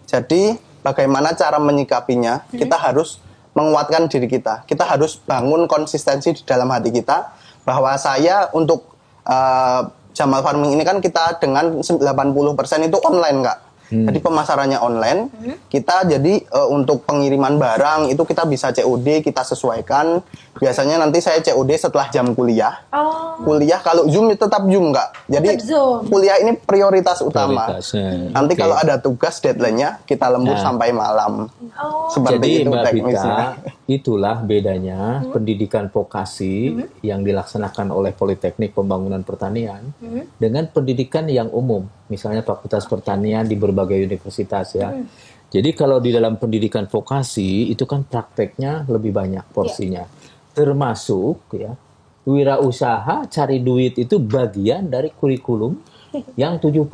Jadi, bagaimana cara menyikapinya? Kita harus menguatkan diri kita. Kita harus bangun konsistensi di dalam hati kita bahwa saya untuk Jamal Farming ini kan kita dengan 80% itu online, Kak. Jadi pemasarannya online. Kita jadi untuk pengiriman barang itu kita bisa COD, kita sesuaikan. Biasanya nanti saya COD setelah jam kuliah. Kuliah kalau Zoom itu tetap Zoom Kak. Jadi Tetap Zoom. kuliah ini prioritas utama. Prioritasnya. Nanti Oke. kalau ada tugas deadline-nya kita lembur Nah. sampai malam. Seperti Jadi itu Mbak teknisnya. Vita, itulah bedanya pendidikan vokasi yang dilaksanakan oleh Politeknik Pembangunan Pertanian dengan pendidikan yang umum, misalnya Fakultas Pertanian di berbagai universitas ya. Jadi kalau di dalam pendidikan vokasi itu kan prakteknya lebih banyak porsinya, termasuk ya wirausaha cari duit itu bagian dari kurikulum yang 70%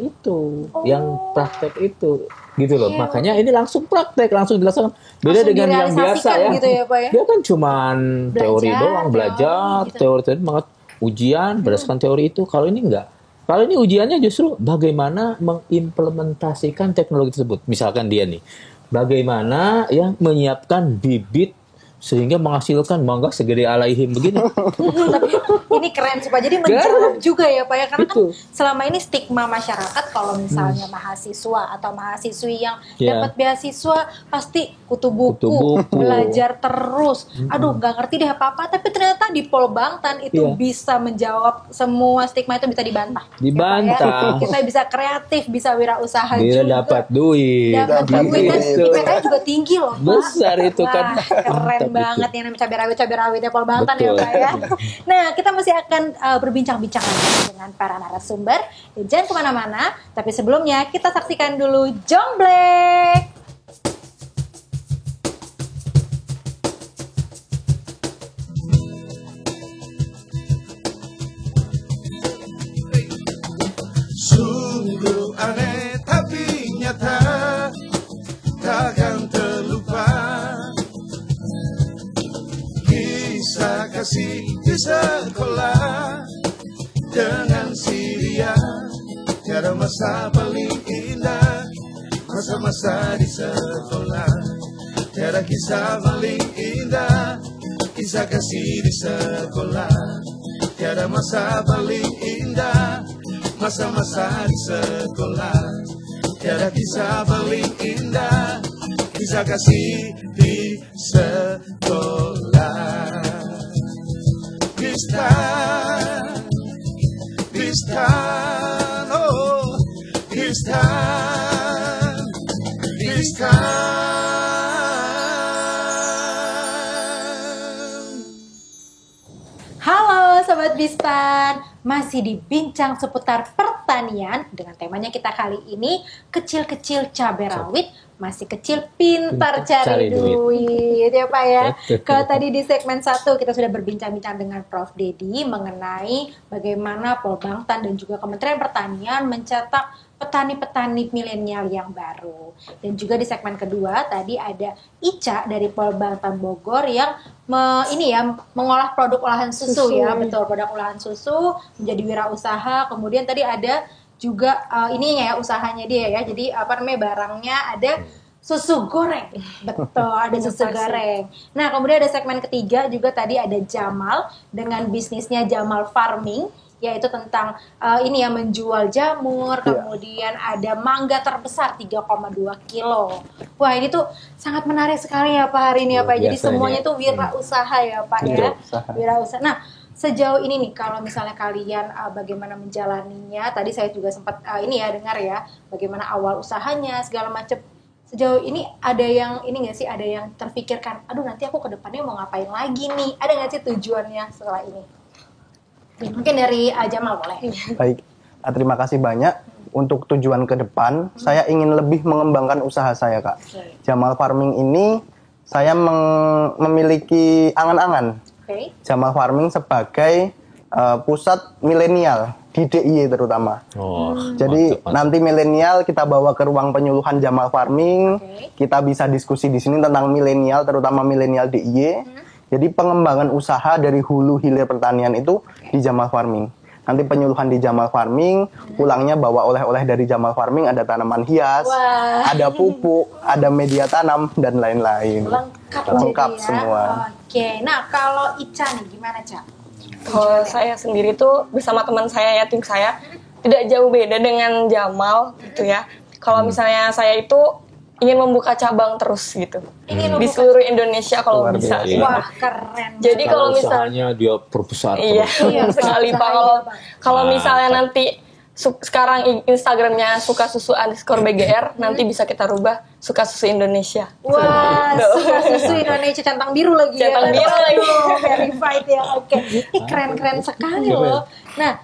itu, yang praktek itu, gitu loh. Makanya ini langsung praktek, langsung dilaksanakan. Beda Langsung dengan yang biasa direalisasikan ya. gitu ya, Pak ya? Dia kan cuman teori Belajar, doang, belajar, gitu. teori banget ujian berdasarkan teori itu. Kalau ini enggak. Kalau ini ujiannya justru bagaimana mengimplementasikan teknologi tersebut. Misalkan dia nih, bagaimana ya menyiapkan bibit sehingga menghasilkan mangga segede alaihim begini. Tapi ini keren sih Pak. Jadi menjawab juga ya Pak ya. Karena kan Betul. selama ini stigma masyarakat kalau misalnya mahasiswa atau mahasiswi yang Ya. dapat beasiswa pasti kutu buku, Kutu buku. belajar terus. Aduh nggak ngerti deh apa-apa. Tapi ternyata di Polbangtan itu Iya. bisa menjawab semua stigma itu bisa dibantah. Dibantah. Ya, Pak, ya. Kita bisa kreatif, bisa wirausaha Dia juga. dapat duit. Dapat duit dan Gitu. IPK juga tinggi loh Pak. Besar itu kan. Wah, keren Mantap banget itu. yang namanya cabai rawitnya Polbangtan ya Betul. Pak ya. Nah kita masih akan berbincang-bincang lagi dengan para narasumber. Dan jangan kemana-mana, tapi sebelumnya kita saksikan dulu Jongblek. Sungguh aneh tapi nyata, takkan terlupa. Kisah kasih di sekolah dengan si Ria, tiada masa paling indah, masa-masa di sekolah. Tiada kisah paling indah, kisah kasih di sekolah. Tiada masa paling indah, masa-masa di sekolah. Tiada kisah paling indah, kisah kasih di sekolah. Kistan, Kistan, oh Kistan, Kistan. Halo Sobat Bistan, masih dibincang seputar pertanian dengan temanya kita kali ini kecil-kecil cabai rawit, masih kecil pintar cari duit ya Pak ya. Kalau tadi di segmen 1 kita sudah berbincang-bincang dengan Prof. Dedi mengenai bagaimana Polbangtan dan juga Kementerian Pertanian mencetak petani-petani milenial yang baru. Dan juga di segmen kedua tadi ada Ica dari Polbangtan Bogor yang mengolah produk olahan susu ya, betul, produk olahan susu menjadi wirausaha. Kemudian tadi ada juga ininya ya, usahanya dia ya. Jadi barangnya ada susu goreng. Betul, ada susu goreng. Nah, kemudian ada segmen ketiga juga tadi ada Jamal dengan bisnisnya Jamal Farming, yaitu tentang menjual jamur, kemudian ada mangga terbesar 3,2 kilo. Wah, ini tuh sangat menarik sekali ya Pak hari ini ya Pak. Jadi Biasa semuanya ini. tuh wirausaha ya Pak ya. Wirausaha. Nah, sejauh ini nih kalau misalnya kalian bagaimana menjalaninya, tadi saya juga sempat dengar ya, bagaimana awal usahanya segala macam. Sejauh ini ada yang ada yang terpikirkan, aduh nanti aku ke depannya mau ngapain lagi nih? Ada nggak sih tujuannya setelah ini? Mungkin dari Jamal boleh. Baik, terima kasih banyak. Untuk tujuan ke depan, saya ingin lebih mengembangkan usaha saya, Kak. Jamal Farming ini, saya memiliki angan-angan. Jamal Farming sebagai pusat milenial di DIY terutama. Jadi mantap. nanti milenial kita bawa ke ruang penyuluhan Jamal Farming, kita bisa diskusi di sini tentang milenial, terutama milenial DIY. Jadi pengembangan usaha dari hulu hilir pertanian itu di Jamal Farming. Nanti penyuluhan di Jamal Farming, pulangnya bawa oleh-oleh dari Jamal Farming, ada tanaman hias, ada pupuk, ada media tanam, dan lain-lain. Lengkap jadi ya. semua. Oke, nah kalau Ica nih gimana Ca? Kalau saya sendiri tuh bersama teman saya ya, tim saya tidak jauh beda dengan Jamal gitu ya. Kalau misalnya saya itu ingin membuka cabang terus gitu Ingin di membuka- seluruh Indonesia kalau Luar bisa. biasa. Wah, keren. Jadi kalau misalnya usahanya dia perbesar. iya Iya, sekali Pak. usahanya, Bang. Kalau misalnya Mantap. nanti sekarang Instagramnya suka susu _BGR, nanti bisa kita rubah suka susu Indonesia. Wah, Tuh. suka susu Indonesia centang biru lagi Centang ya. biru lagi. Aduh, verified ya. Oke. Ih, keren-keren sekali loh. Nah,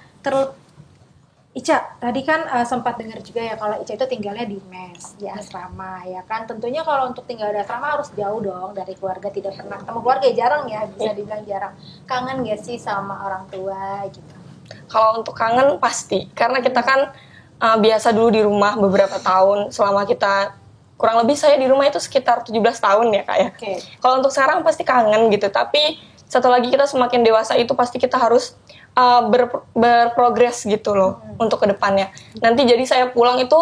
Ica, tadi kan sempat dengar juga ya kalau Ica itu tinggalnya di mes, di asrama ya kan. Tentunya kalau untuk tinggal di asrama harus jauh dong dari keluarga, tidak pernah ketemu keluarga ya, jarang ya, bisa dibilang jarang. Kangen gak sih sama orang tua gitu? Kalau untuk kangen pasti, karena kita kan biasa dulu di rumah beberapa tahun, selama kita kurang lebih saya di rumah itu sekitar 17 tahun ya Kak ya. Oke. Kalau untuk sekarang pasti kangen gitu, tapi satu lagi kita semakin dewasa itu pasti kita harus berprogres gitu loh untuk kedepannya. Nanti jadi saya pulang itu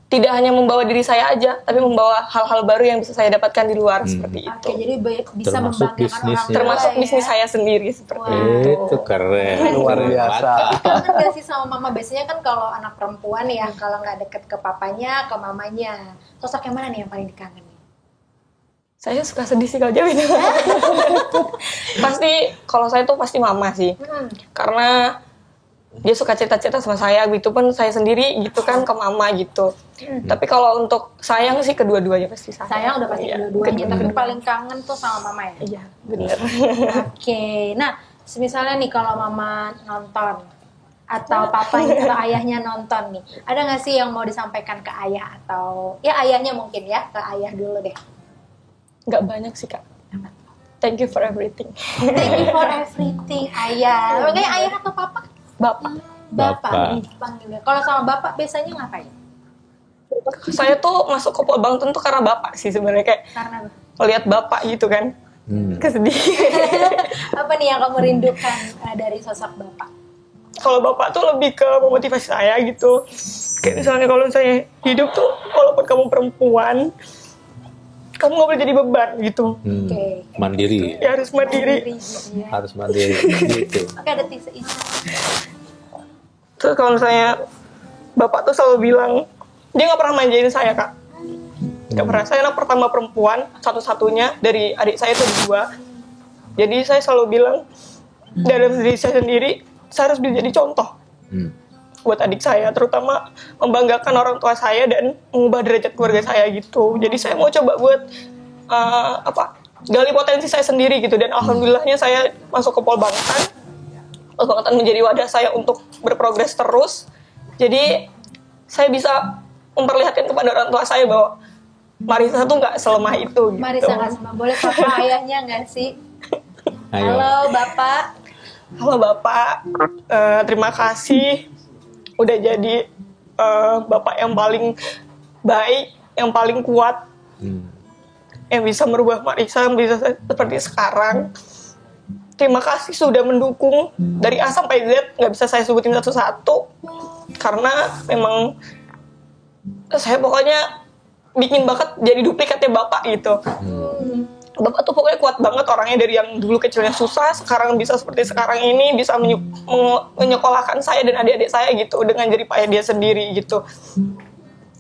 tidak hanya membawa diri saya aja, tapi membawa hal-hal baru yang bisa saya dapatkan di luar seperti itu. Oke, jadi bisa Termasuk membanggakan orang bisnisnya. tua Termasuk ya. bisnis saya sendiri seperti Wah. itu. Itu keren. Luar biasa. Kangen gak sih sama mama? Biasanya kan kalau anak perempuan ya, kalau nggak deket ke papanya, ke mamanya. Sosok yang mana nih yang paling dikangenin? Saya suka sedih sih kalau jawab itu. Pasti kalau saya tuh pasti mama sih. Karena dia suka cerita-cerita sama saya, gitu pun saya sendiri gitu kan ke mama gitu. Tapi kalau untuk sayang sih kedua-duanya pasti sayang. Sayang udah pasti Iya, kedua-duanya, tapi paling kangen tuh sama mama ya? Iya, bener. Oke, nah misalnya nih kalau mama nonton atau papanya atau ayahnya nonton nih, ada nggak sih yang mau disampaikan ke ayah atau ya ayahnya mungkin ya, ke ayah dulu deh. Nggak banyak sih Kak. Thank you for everything. Thank you for everything, ayah. Makanya ayah atau papa? Bapak. Bapak. Panggilnya. Kalau sama bapak biasanya ngapain? Saya tuh masuk ke Pol Bangtan tuh karena bapak sih sebenarnya, kayak Karena lihat bapak gitu kan. Kesedih. apa nih yang kamu rindukan dari sosok bapak? Kalau bapak tuh lebih ke memotivasi saya gitu. Kayak misalnya kalau saya hidup tuh, walaupun kamu perempuan, kamu nggak boleh jadi beban gitu. Oke. Mandiri. Ya harus mandiri. Gitu ya. Harus mandiri. Gitu. Oke, ada tisu ini. Terus kalau misalnya bapak tuh selalu bilang, dia nggak pernah manjain saya Kak. Nggak pernah. Saya anak pertama perempuan, satu-satunya dari adik saya tuh 2. Jadi saya selalu bilang, dalam diri saya sendiri, saya harus menjadi contoh buat adik saya, terutama membanggakan orang tua saya dan mengubah derajat keluarga saya gitu. Jadi saya mau coba buat gali potensi saya sendiri gitu, dan alhamdulillahnya saya masuk ke Pol Bangtan. Pol Bangtan menjadi wadah saya untuk berprogres terus. Jadi saya bisa memperlihatkan kepada orang tua saya bahwa Marissa tuh nggak selemah itu gitu. Marissa nggak sama, boleh papa ayahnya nggak sih? Ayo. Halo bapak. Halo Bapak, terima kasih udah jadi Bapak yang paling baik, yang paling kuat, yang bisa merubah Marissa bisa seperti sekarang. Terima kasih sudah mendukung dari A sampai Z, nggak bisa saya sebutin satu-satu, karena memang saya pokoknya bikin banget jadi duplikatnya Bapak gitu. Bapak tuh pokoknya kuat banget orangnya, dari yang dulu kecilnya susah, sekarang bisa seperti sekarang ini, bisa menyekolahkan saya dan adik-adik saya gitu, dengan jerih payah dia sendiri gitu.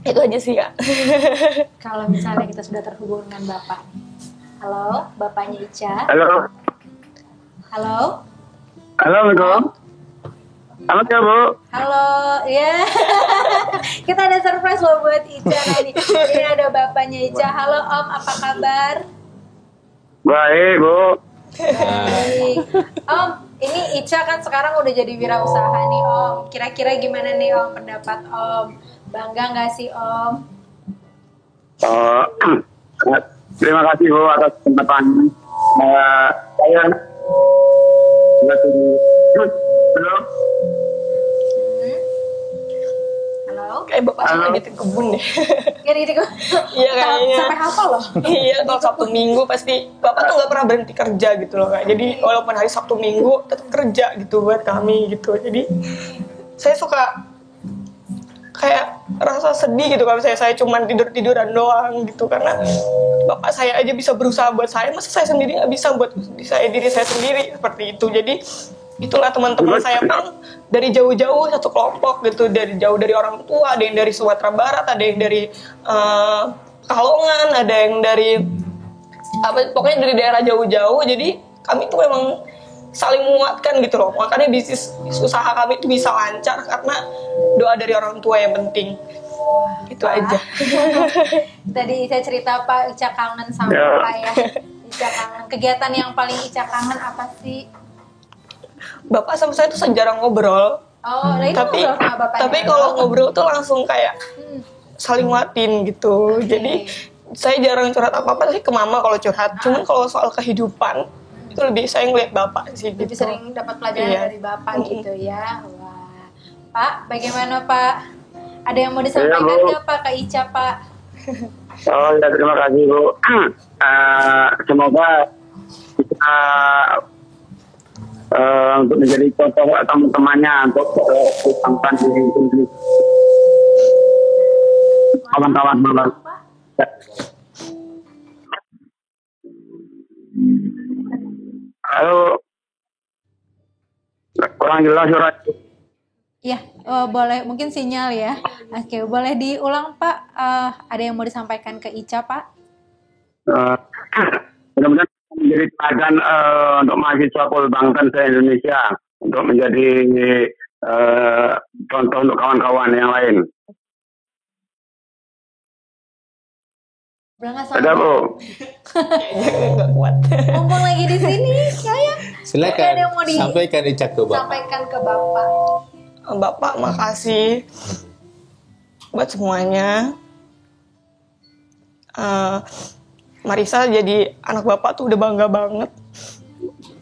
Itu aja sih Kak. Kalau misalnya kita sudah terhubung dengan bapak. Halo, bapaknya Ica. Halo. Halo. Halo, Assalamualaikum. Selamat ya, Bu. Halo, ya. Kita ada surprise loh buat Ica nih. Ini ada bapaknya Ica. Halo Om, apa kabar? Baik, Bu. Baik. Om, ini Ica kan sekarang udah jadi wirausaha nih Om. Kira-kira gimana nih Om pendapat Om? Bangga nggak sih Om? Terima kasih, Bu, atas kesempatan. Saya belum. Halo? Kayak Bapak saya lagi di kebun deh. Gini-gini Iya kayaknya. sampai hafal loh. Iya, kalau Sabtu Minggu pasti Bapak tuh nggak pernah berhenti kerja gitu loh Kak. Jadi walaupun hari Sabtu Minggu tetap kerja gitu buat kami gitu. Jadi saya suka kayak rasa sedih gitu kalau saya cuma tiduran doang gitu, karena Bapak saya aja bisa berusaha buat saya, masa saya sendiri nggak bisa buat diri saya sendiri seperti itu. Jadi Itulah teman-teman saya pun dari jauh-jauh satu kelompok gitu, dari jauh dari orang tua, ada yang dari Sumatera Barat, ada yang dari Kalongan, ada yang dari pokoknya dari daerah jauh-jauh. Jadi kami tuh memang saling menguatkan gitu loh. Makanya bisnis usaha kami itu bisa lancar karena doa dari orang tua yang penting. Itu aja. Tadi Ica cerita Pak, Ica kangen sama Pak ya. Ica kangen. Kegiatan yang paling Ica kangen apa sih? Bapak sama saya tuh jarang ngobrol. Oh, nah itu tapi ngobrol sama bapaknya. tapi kalau ngobrol tuh langsung kayak saling nguatin gitu. Jadi saya jarang curhat apa-apa sih ke mama kalau curhat. Cuman kalau soal kehidupan itu lebih saya ngeliat bapak sih. Lebih gitu. sering dapat pelajaran Iya. dari bapak gitu ya. Wah. Pak, bagaimana Pak? Ada yang mau disampaikan Iya, Bu. nggak Pak ke Ica Pak? Oh ya, terima kasih Bu. Semoga bisa untuk menjadi contoh teman-temannya untuk sampan di kawan-kawan malam. Halo, kurang jelas suara. Iya, boleh mungkin sinyal ya. Oke, boleh diulang Pak. Ada yang mau disampaikan ke Ica Pak? Mudah-mudahan menjadi teladan untuk mahasiswa Polbangtan se-Indonesia untuk menjadi contoh untuk kawan-kawan yang lain. Udah nggak Ada sama. Bu. Nggak kuat. Mumpung lagi di sini, saya Silakan ada yang mau sampaikan Ica ke Bapak. sampaikan ke Bapak. Bapak makasih buat semuanya. Marisa jadi anak bapak tuh udah bangga banget.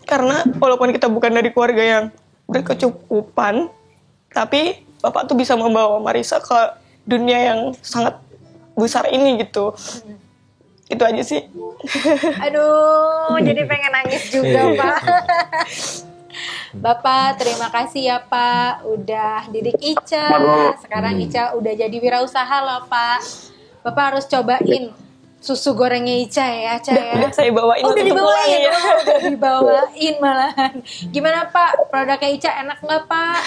Karena walaupun kita bukan dari keluarga yang berkecukupan, tapi bapak tuh bisa membawa Marisa ke dunia yang sangat besar ini gitu. Itu aja sih. Aduh, jadi pengen nangis juga Pak. Bapak, terima kasih ya Pak, udah didik Ica. Sekarang Ica udah jadi wirausaha loh Pak. Bapak harus cobain susu gorengnya Ica ya, Ica ya. Udah saya bawain Oh, udah waktu itu pulang dibawain, ya. udah dibawain malahan. Gimana Pak, produknya Ica enak nggak Pak?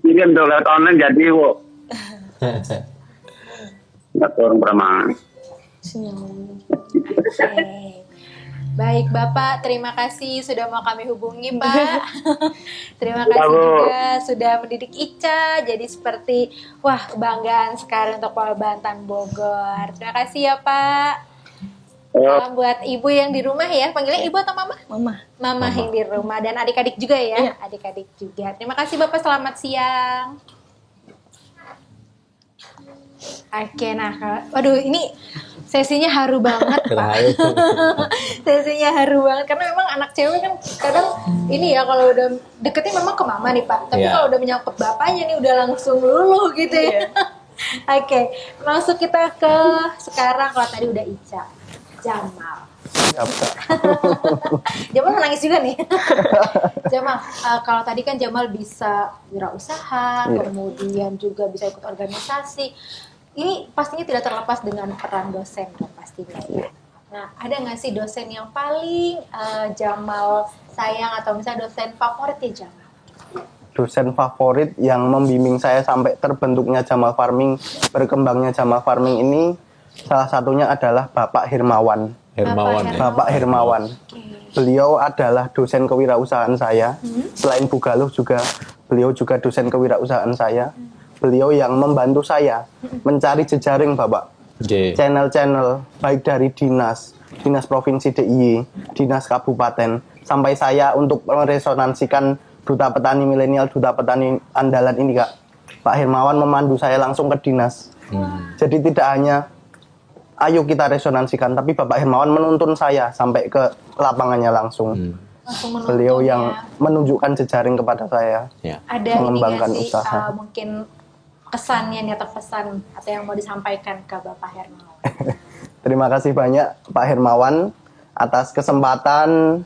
Kirim tuh lewat online jadi Bu. Nggak turun perempuan. Oke. Baik Bapak, terima kasih sudah mau kami hubungi Pak. Terima kasih juga sudah mendidik Ica. Jadi seperti, wah kebanggaan sekali untuk Polbantan Bogor. Terima kasih ya Pak. Salam buat ibu yang di rumah ya. Panggilnya ibu atau mama? Mama. Mama yang di rumah dan adik-adik juga ya. Iya. Adik-adik juga. Terima kasih Bapak, selamat siang. Oke, nah, waduh ini sesinya haru banget Pak. Sesinya haru banget karena memang anak cewek kan kadang ini ya kalau udah deketnya memang ke mama nih Pak. Tapi Iya. kalau udah menyangkut bapaknya nih udah langsung luluh gitu ya. Oke, masuk kita ke sekarang kalau tadi udah Ica. Jamal. Siap, Kak. Jamal menangis juga nih. Jamal, kalau tadi kan Jamal bisa wirausaha, kemudian juga bisa ikut organisasi. Ini pastinya tidak terlepas dengan peran dosen kan pastinya ya. Nah, ada nggak sih dosen yang paling Jamal sayang atau misalnya dosen favorit ya Jamal? Dosen favorit yang membimbing saya sampai terbentuknya Jamal Farming, berkembangnya Jamal Farming ini salah satunya adalah Bapak Hermawan. Hermawan ya. Bapak Hermawan. Beliau adalah dosen kewirausahaan saya. Selain Bu Galuh juga, beliau juga dosen kewirausahaan saya. Beliau yang membantu saya mencari jejaring Bapak. Channel-channel baik dari dinas provinsi DIY, dinas kabupaten, sampai saya untuk meresonansikan duta petani milenial, duta petani andalan ini Kak. Pak Hermawan memandu saya langsung ke dinas. Jadi tidak hanya ayo kita resonansikan, tapi Bapak Hermawan menuntun saya sampai ke lapangannya langsung. Beliau yang menunjukkan jejaring kepada saya. Ya. Ada ini mengembangkan nggak sih usaha. mungkin kesannya nih atau pesan atau yang mau disampaikan ke Bapak Hermawan? Terima kasih banyak Pak Hermawan atas kesempatan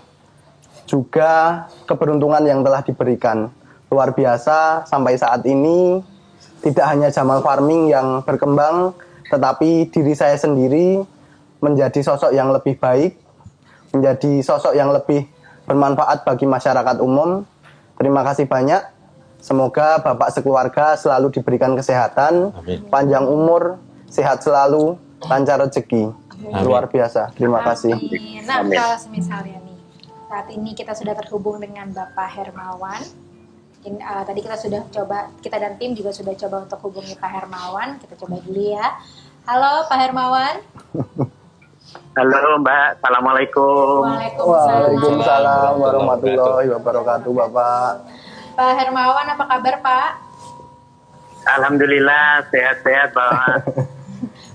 juga keberuntungan yang telah diberikan. Luar biasa sampai saat ini tidak hanya Jamal Farming yang berkembang, tetapi diri saya sendiri menjadi sosok yang lebih baik, menjadi sosok yang lebih bermanfaat bagi masyarakat umum. Terima kasih banyak. Semoga Bapak sekeluarga selalu diberikan kesehatan, Amin. panjang umur, sehat selalu, lancar rezeki. Amin. Luar biasa. Terima kasih. Amin. Nah, kalau misalnya nih, saat ini kita sudah terhubung dengan Bapak Hermawan. Mungkin, tadi kita dan tim juga sudah coba untuk hubungi Pak Hermawan. Kita coba dulu ya. Halo Pak Hermawan. Halo Mbak, Assalamualaikum. Waalaikumsalam warahmatullahi wabarakatuh, Bapak. Pak Hermawan, apa kabar Pak? Alhamdulillah, sehat-sehat Pak.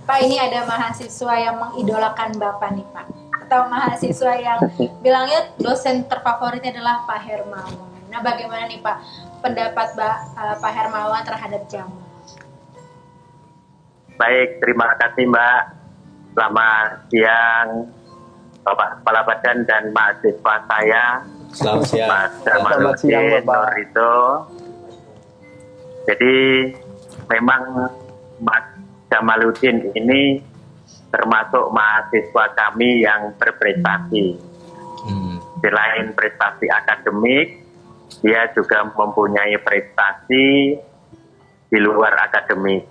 Pak, ini ada mahasiswa yang mengidolakan Bapak nih Pak. Atau mahasiswa yang bilangnya dosen terfavoritnya adalah Pak Hermawan. Nah, bagaimana nih Pak pendapat Pak Hermawan terhadap Jamal? Baik, terima kasih Mbak. Selamat siang Bapak Kepala Badan dan mahasiswa saya. Selamat siang. Mas Selamat siang, Jamaluddin Bapak. Nurito. Jadi memang Mas Jamaluddin ini termasuk mahasiswa kami yang berprestasi. Selain prestasi akademik, dia juga mempunyai prestasi di luar akademik.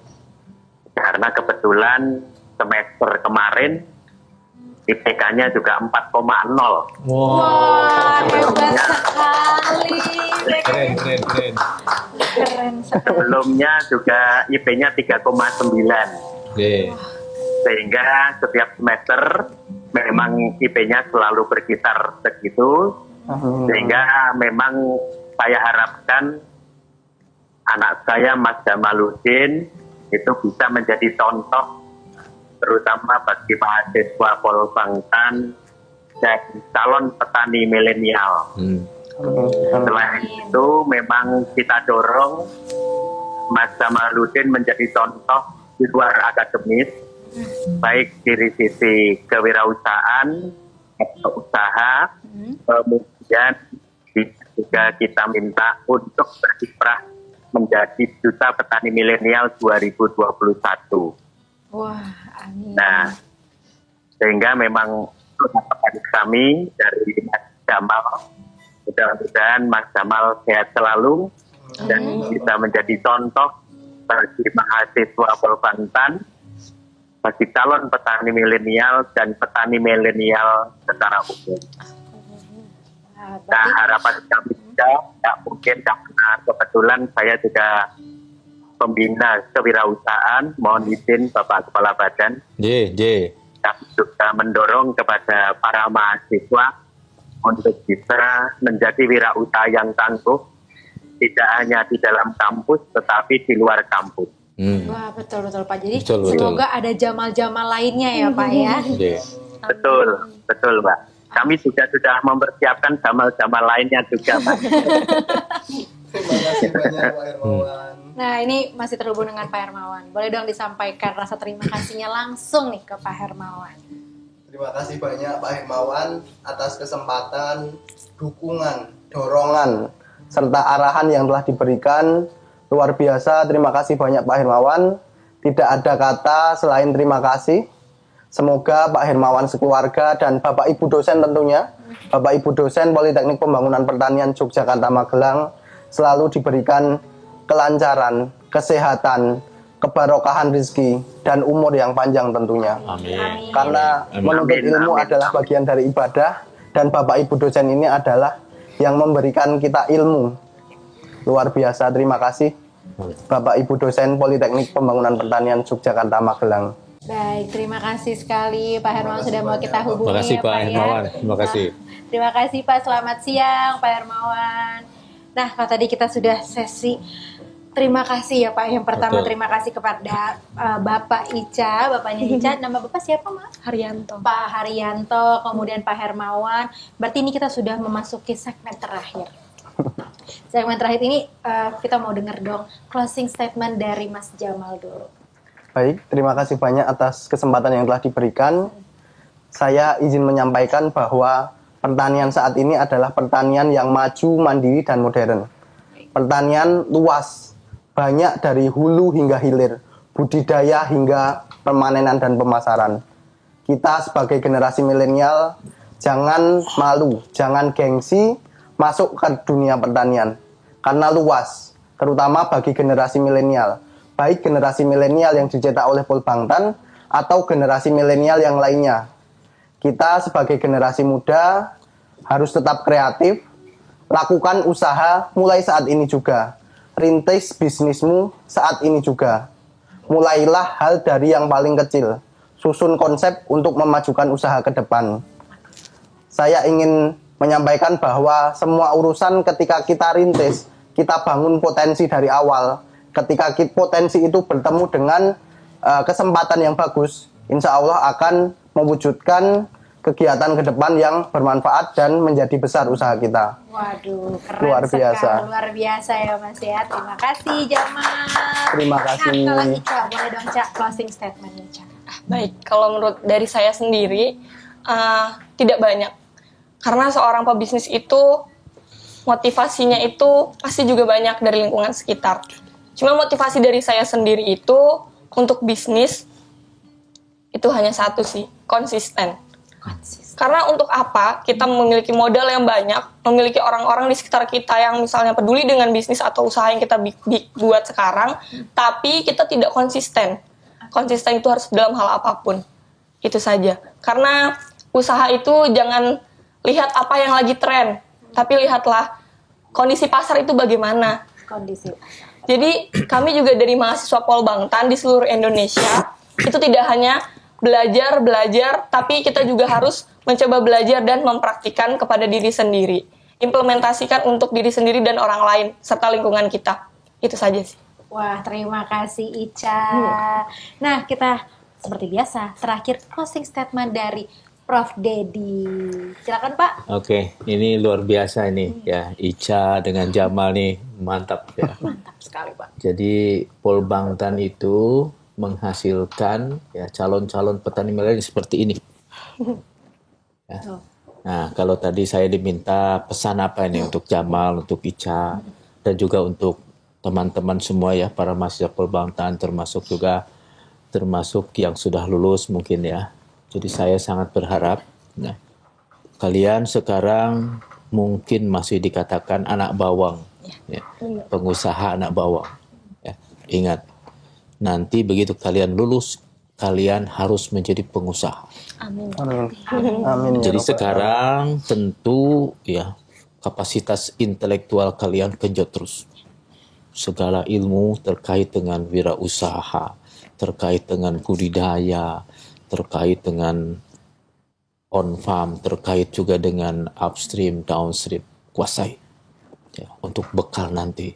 Karena kebetulan semester kemarin IPK-nya juga 4,0. Wah, hebat sekali. Keren. Keren sekali. Sebelumnya juga IP-nya 3,9. Oke. Sehingga setiap semester memang IP-nya selalu berkisar segitu. Sehingga memang saya harapkan anak saya Mas Jamaluddin itu bisa menjadi contoh terutama bagi mahasiswa Polbangtan dan calon petani milenial. Selain itu memang kita dorong Mas Jamaluddin menjadi contoh di luar akademis, baik dari sisi kewirausahaan atau usaha, kemudian juga kita minta untuk berkiprah menjadi duta petani milenial 2021. Wah, amin. Nah, sehingga memang harapan kami dari Mas Jamal, mudah-mudahan Mas Jamal sehat selalu dan bisa menjadi contoh bagi mahasiswa Polbantan, bagi calon petani milenial dan petani milenial secara umum. Nah, harapan kami juga, ya mungkin karena kebetulan saya juga pembina kewirausahaan, mohon izin Bapak Kepala Badan, kami juga mendorong kepada para mahasiswa untuk bisa menjadi wirausaha yang tangguh, tidak hanya di dalam kampus, tetapi di luar kampus. Wah, betul Pak. Jadi Betul. semoga ada Jamal-Jamal lainnya ya Pak ya. Betul Mbak. Kami juga sudah mempersiapkan Jamal-Jamal lainnya juga Pak. Terima kasih banyak Pak Hermawan. Nah, ini masih terhubung dengan Pak Hermawan. Boleh dong disampaikan rasa terima kasihnya langsung nih ke Pak Hermawan. Terima kasih banyak Pak Hermawan atas kesempatan, dukungan, dorongan, serta arahan yang telah diberikan. Luar biasa, terima kasih banyak Pak Hermawan. Tidak ada kata selain terima kasih. Semoga Pak Hermawan sekeluarga dan Bapak Ibu dosen tentunya, Bapak Ibu dosen Politeknik Pembangunan Pertanian Yogyakarta Magelang selalu diberikan kelancaran, kesehatan, kebarokahan rezeki, dan umur yang panjang tentunya. Amin. Karena menuntut ilmu adalah bagian dari ibadah, dan Bapak Ibu dosen ini adalah yang memberikan kita ilmu. Luar biasa, terima kasih Bapak Ibu dosen Politeknik Pembangunan Pertanian Yogyakarta Magelang. Baik, terima kasih sekali Pak Hermawan sudah mau kita hubungi. Terima kasih ya, Pak ya. Hermawan. Terima kasih. Terima kasih Pak, selamat siang Pak Hermawan. Nah, kalau tadi kita sudah sesi terima kasih ya Pak. Yang pertama terima kasih kepada Bapak Ica, Bapaknya Ica. Nama Bapak siapa Mas? Haryanto. Pak Haryanto, kemudian Pak Hermawan. Berarti ini kita sudah memasuki segmen terakhir. Segmen terakhir ini kita mau dengar dong closing statement dari Mas Jamal dulu. Baik, terima kasih banyak atas kesempatan yang telah diberikan. Saya izin menyampaikan bahwa pertanian saat ini adalah pertanian yang maju, mandiri, dan modern. Pertanian luas, banyak dari hulu hingga hilir, budidaya hingga permanenan dan pemasaran. Kita sebagai generasi milenial jangan malu, jangan gengsi masuk ke dunia pertanian. Karena luas, terutama bagi generasi milenial. Baik generasi milenial yang dicetak oleh Polbangtan atau generasi milenial yang lainnya. Kita sebagai generasi muda harus tetap kreatif, lakukan usaha mulai saat ini juga. Rintis bisnismu saat ini juga. Mulailah hal dari yang paling kecil. Susun konsep untuk memajukan usaha ke depan. Saya ingin menyampaikan bahwa semua urusan ketika kita rintis, kita bangun potensi dari awal. Ketika potensi itu bertemu dengan kesempatan yang bagus, insya Allah akan mewujudkan kegiatan ke depan yang bermanfaat dan menjadi besar usaha kita. Waduh, keren Luar biasa. sekali. Luar biasa ya Mas ya. Terima kasih Jamal. Terima kasih. Nah, kalau Ica, boleh dong Cak closing statement Ica. Baik, kalau menurut dari saya sendiri tidak banyak. Karena seorang pebisnis itu motivasinya itu pasti juga banyak dari lingkungan sekitar. Cuma motivasi dari saya sendiri itu untuk bisnis itu hanya satu sih, konsisten. Karena untuk apa kita memiliki modal yang banyak, memiliki orang-orang di sekitar kita yang misalnya peduli dengan bisnis atau usaha yang kita buat sekarang, tapi kita tidak konsisten. Konsisten itu harus dalam hal apapun. Itu saja. Karena usaha itu jangan lihat apa yang lagi tren, tapi lihatlah kondisi pasar itu bagaimana. Kondisi. Jadi kami juga dari mahasiswa Polbangtan di seluruh Indonesia itu tidak hanya belajar, tapi kita juga harus mencoba belajar dan mempraktikkan kepada diri sendiri. Implementasikan untuk diri sendiri dan orang lain serta lingkungan kita. Itu saja sih. Wah, terima kasih Ica. Nah, kita seperti biasa terakhir closing statement dari Prof. Dedi. Silakan Pak. Oke, ini luar biasa ini ya, Ica dengan Jamal nih mantap ya. Mantap sekali Pak. Jadi Polbangtan itu menghasilkan ya calon-calon petani milenial seperti ini. Ya. Nah, kalau tadi saya diminta pesan apa ini untuk Jamal, untuk Ica, dan juga untuk teman-teman semua ya, para mahasiswa Polbangtan, termasuk yang sudah lulus mungkin ya. Jadi saya sangat berharap ya, kalian sekarang mungkin masih dikatakan anak bawang, ya, pengusaha anak bawang. Ya. Ingat, nanti begitu kalian lulus, kalian harus menjadi pengusaha. Amin. Amin. Jadi sekarang tentu ya kapasitas intelektual kalian genjot terus. Segala ilmu terkait dengan wirausaha, terkait dengan budidaya, terkait dengan on farm, terkait juga dengan upstream, downstream, kuasai ya, untuk bekal nanti.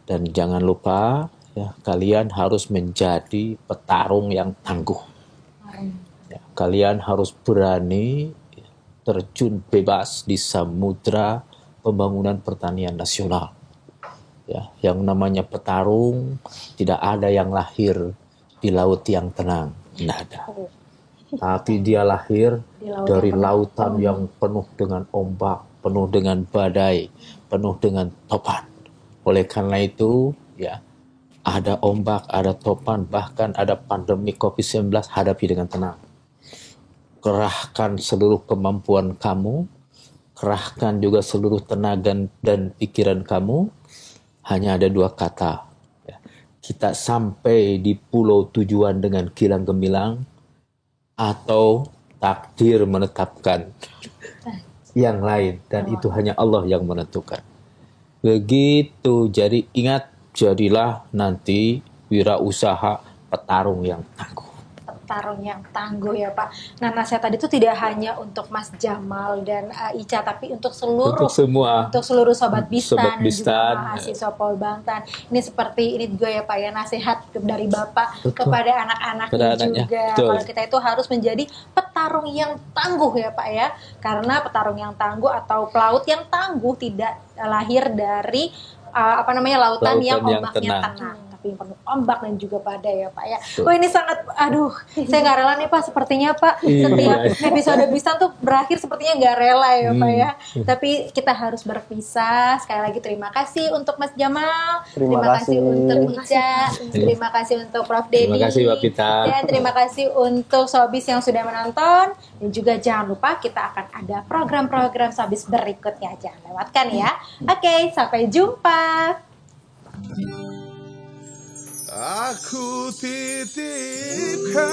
Dan jangan lupa ya, kalian harus menjadi petarung yang tangguh. Ya, kalian harus berani ya, terjun bebas di samudra pembangunan pertanian nasional. Ya, yang namanya petarung tidak ada yang lahir di laut yang tenang. Tidak ada. Tapi dia lahir dari lautan yang penuh dengan ombak, penuh dengan badai, penuh dengan topan. Oleh karena itu, ya, ada ombak, ada topan, bahkan ada pandemi COVID-19, hadapi dengan tenang. Kerahkan seluruh kemampuan kamu, kerahkan juga seluruh tenaga dan pikiran kamu. Hanya ada dua kata. Kita sampai di pulau tujuan dengan kilang gemilang atau takdir menetapkan yang lain, dan itu hanya Allah yang menentukan. Begitu. Jadi ingat, jadilah nanti wirausaha petarung yang tangguh. Petarung yang tangguh ya Pak. Nah, nasihat tadi itu tidak hanya untuk Mas Jamal dan Ica, tapi untuk seluruh sobat Bistan, dan juga mahasiswa Polbangtan. Ini seperti ini juga ya Pak ya, nasihat dari Bapak kepada anak-anaknya juga. Kalau kita itu harus menjadi petarung yang tangguh ya Pak ya. Karena petarung yang tangguh atau pelaut yang tangguh tidak lahir dari lautan yang ombaknya tenang. samping penuh ombak dan juga badai ya Pak ya. Wah ini sangat, aduh, saya nggak rela nih Pak, sepertinya Pak setiap episode Bincang tuh berakhir sepertinya nggak rela ya Pak ya. Tapi kita harus berpisah. Sekali lagi terima kasih untuk Mas Jamal, terima kasih untuk Ica, terima kasih untuk Prof. Dedi, Terima kasih Mbak Pita. dan terima kasih untuk Sobis yang sudah menonton. Dan juga jangan lupa kita akan ada program-program Sobis berikutnya, jangan lewatkan ya. Oke, sampai jumpa. Aku titipkan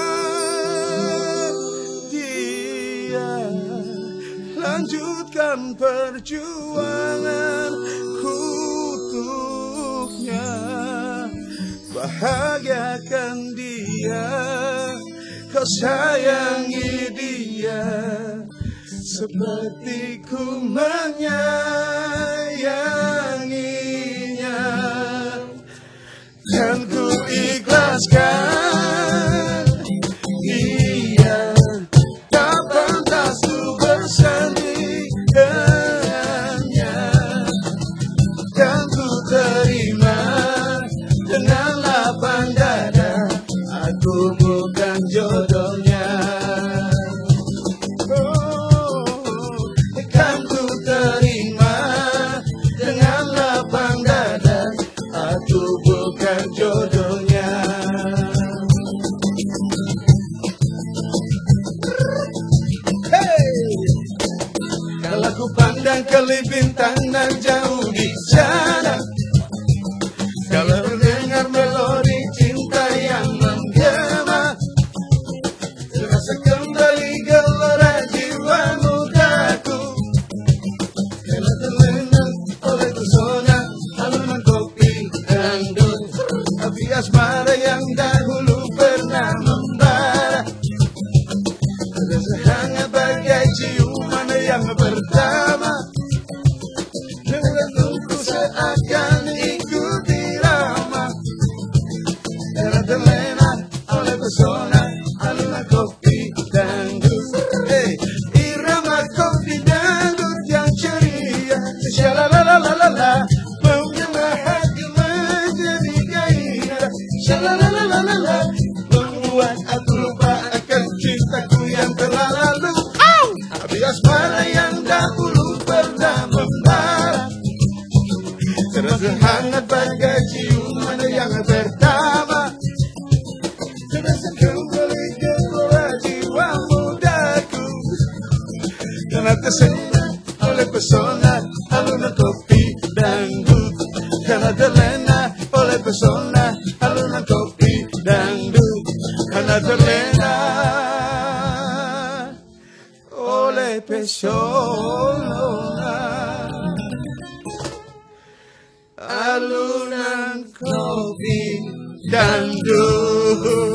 dia, lanjutkan perjuangan untuknya, bahagiakan dia, kau sayangi dia seperti ku menyayanginya, dan ku ikhlaskan dia, tak pantas ku bersanding dengannya, dan ku terima dengan lapang dada, aku bukan jodohnya. Kan ku terima dengan lapang dada, aku bukan jodohnya. Hey! Kalau ku pandang ke bintang dan jauh di sana, kalau mendengar melodi cinta yang menggema, terasa kembali gelora jiwa mudaku. Kalau terlena oleh pesona alunan kopi dangdut, api asmara yang dahulu pernah membara, terasa hangat bagai ciuman yang pertama. Jantungku seakan ikut irama, karena terlena oleh pesona alunan kopi dangdut. Irama kopi dangdut yang ceria, shalalalalala, menggema hati menjadi gairah, shalalalalala, membuat aku lupa akan cintaku yang telah lalu. Api asmara yang dahulu pernah membara, terasa hangat bagai ciuman yang pertama, terasa kembali gelora jiwa mudaku, karena tersentuh oleh pesona alunan kopi dangdut, karena terlena oleh pesona alunan kopi dangdut, karena terlena oleh pesona alunan kopi dangdut.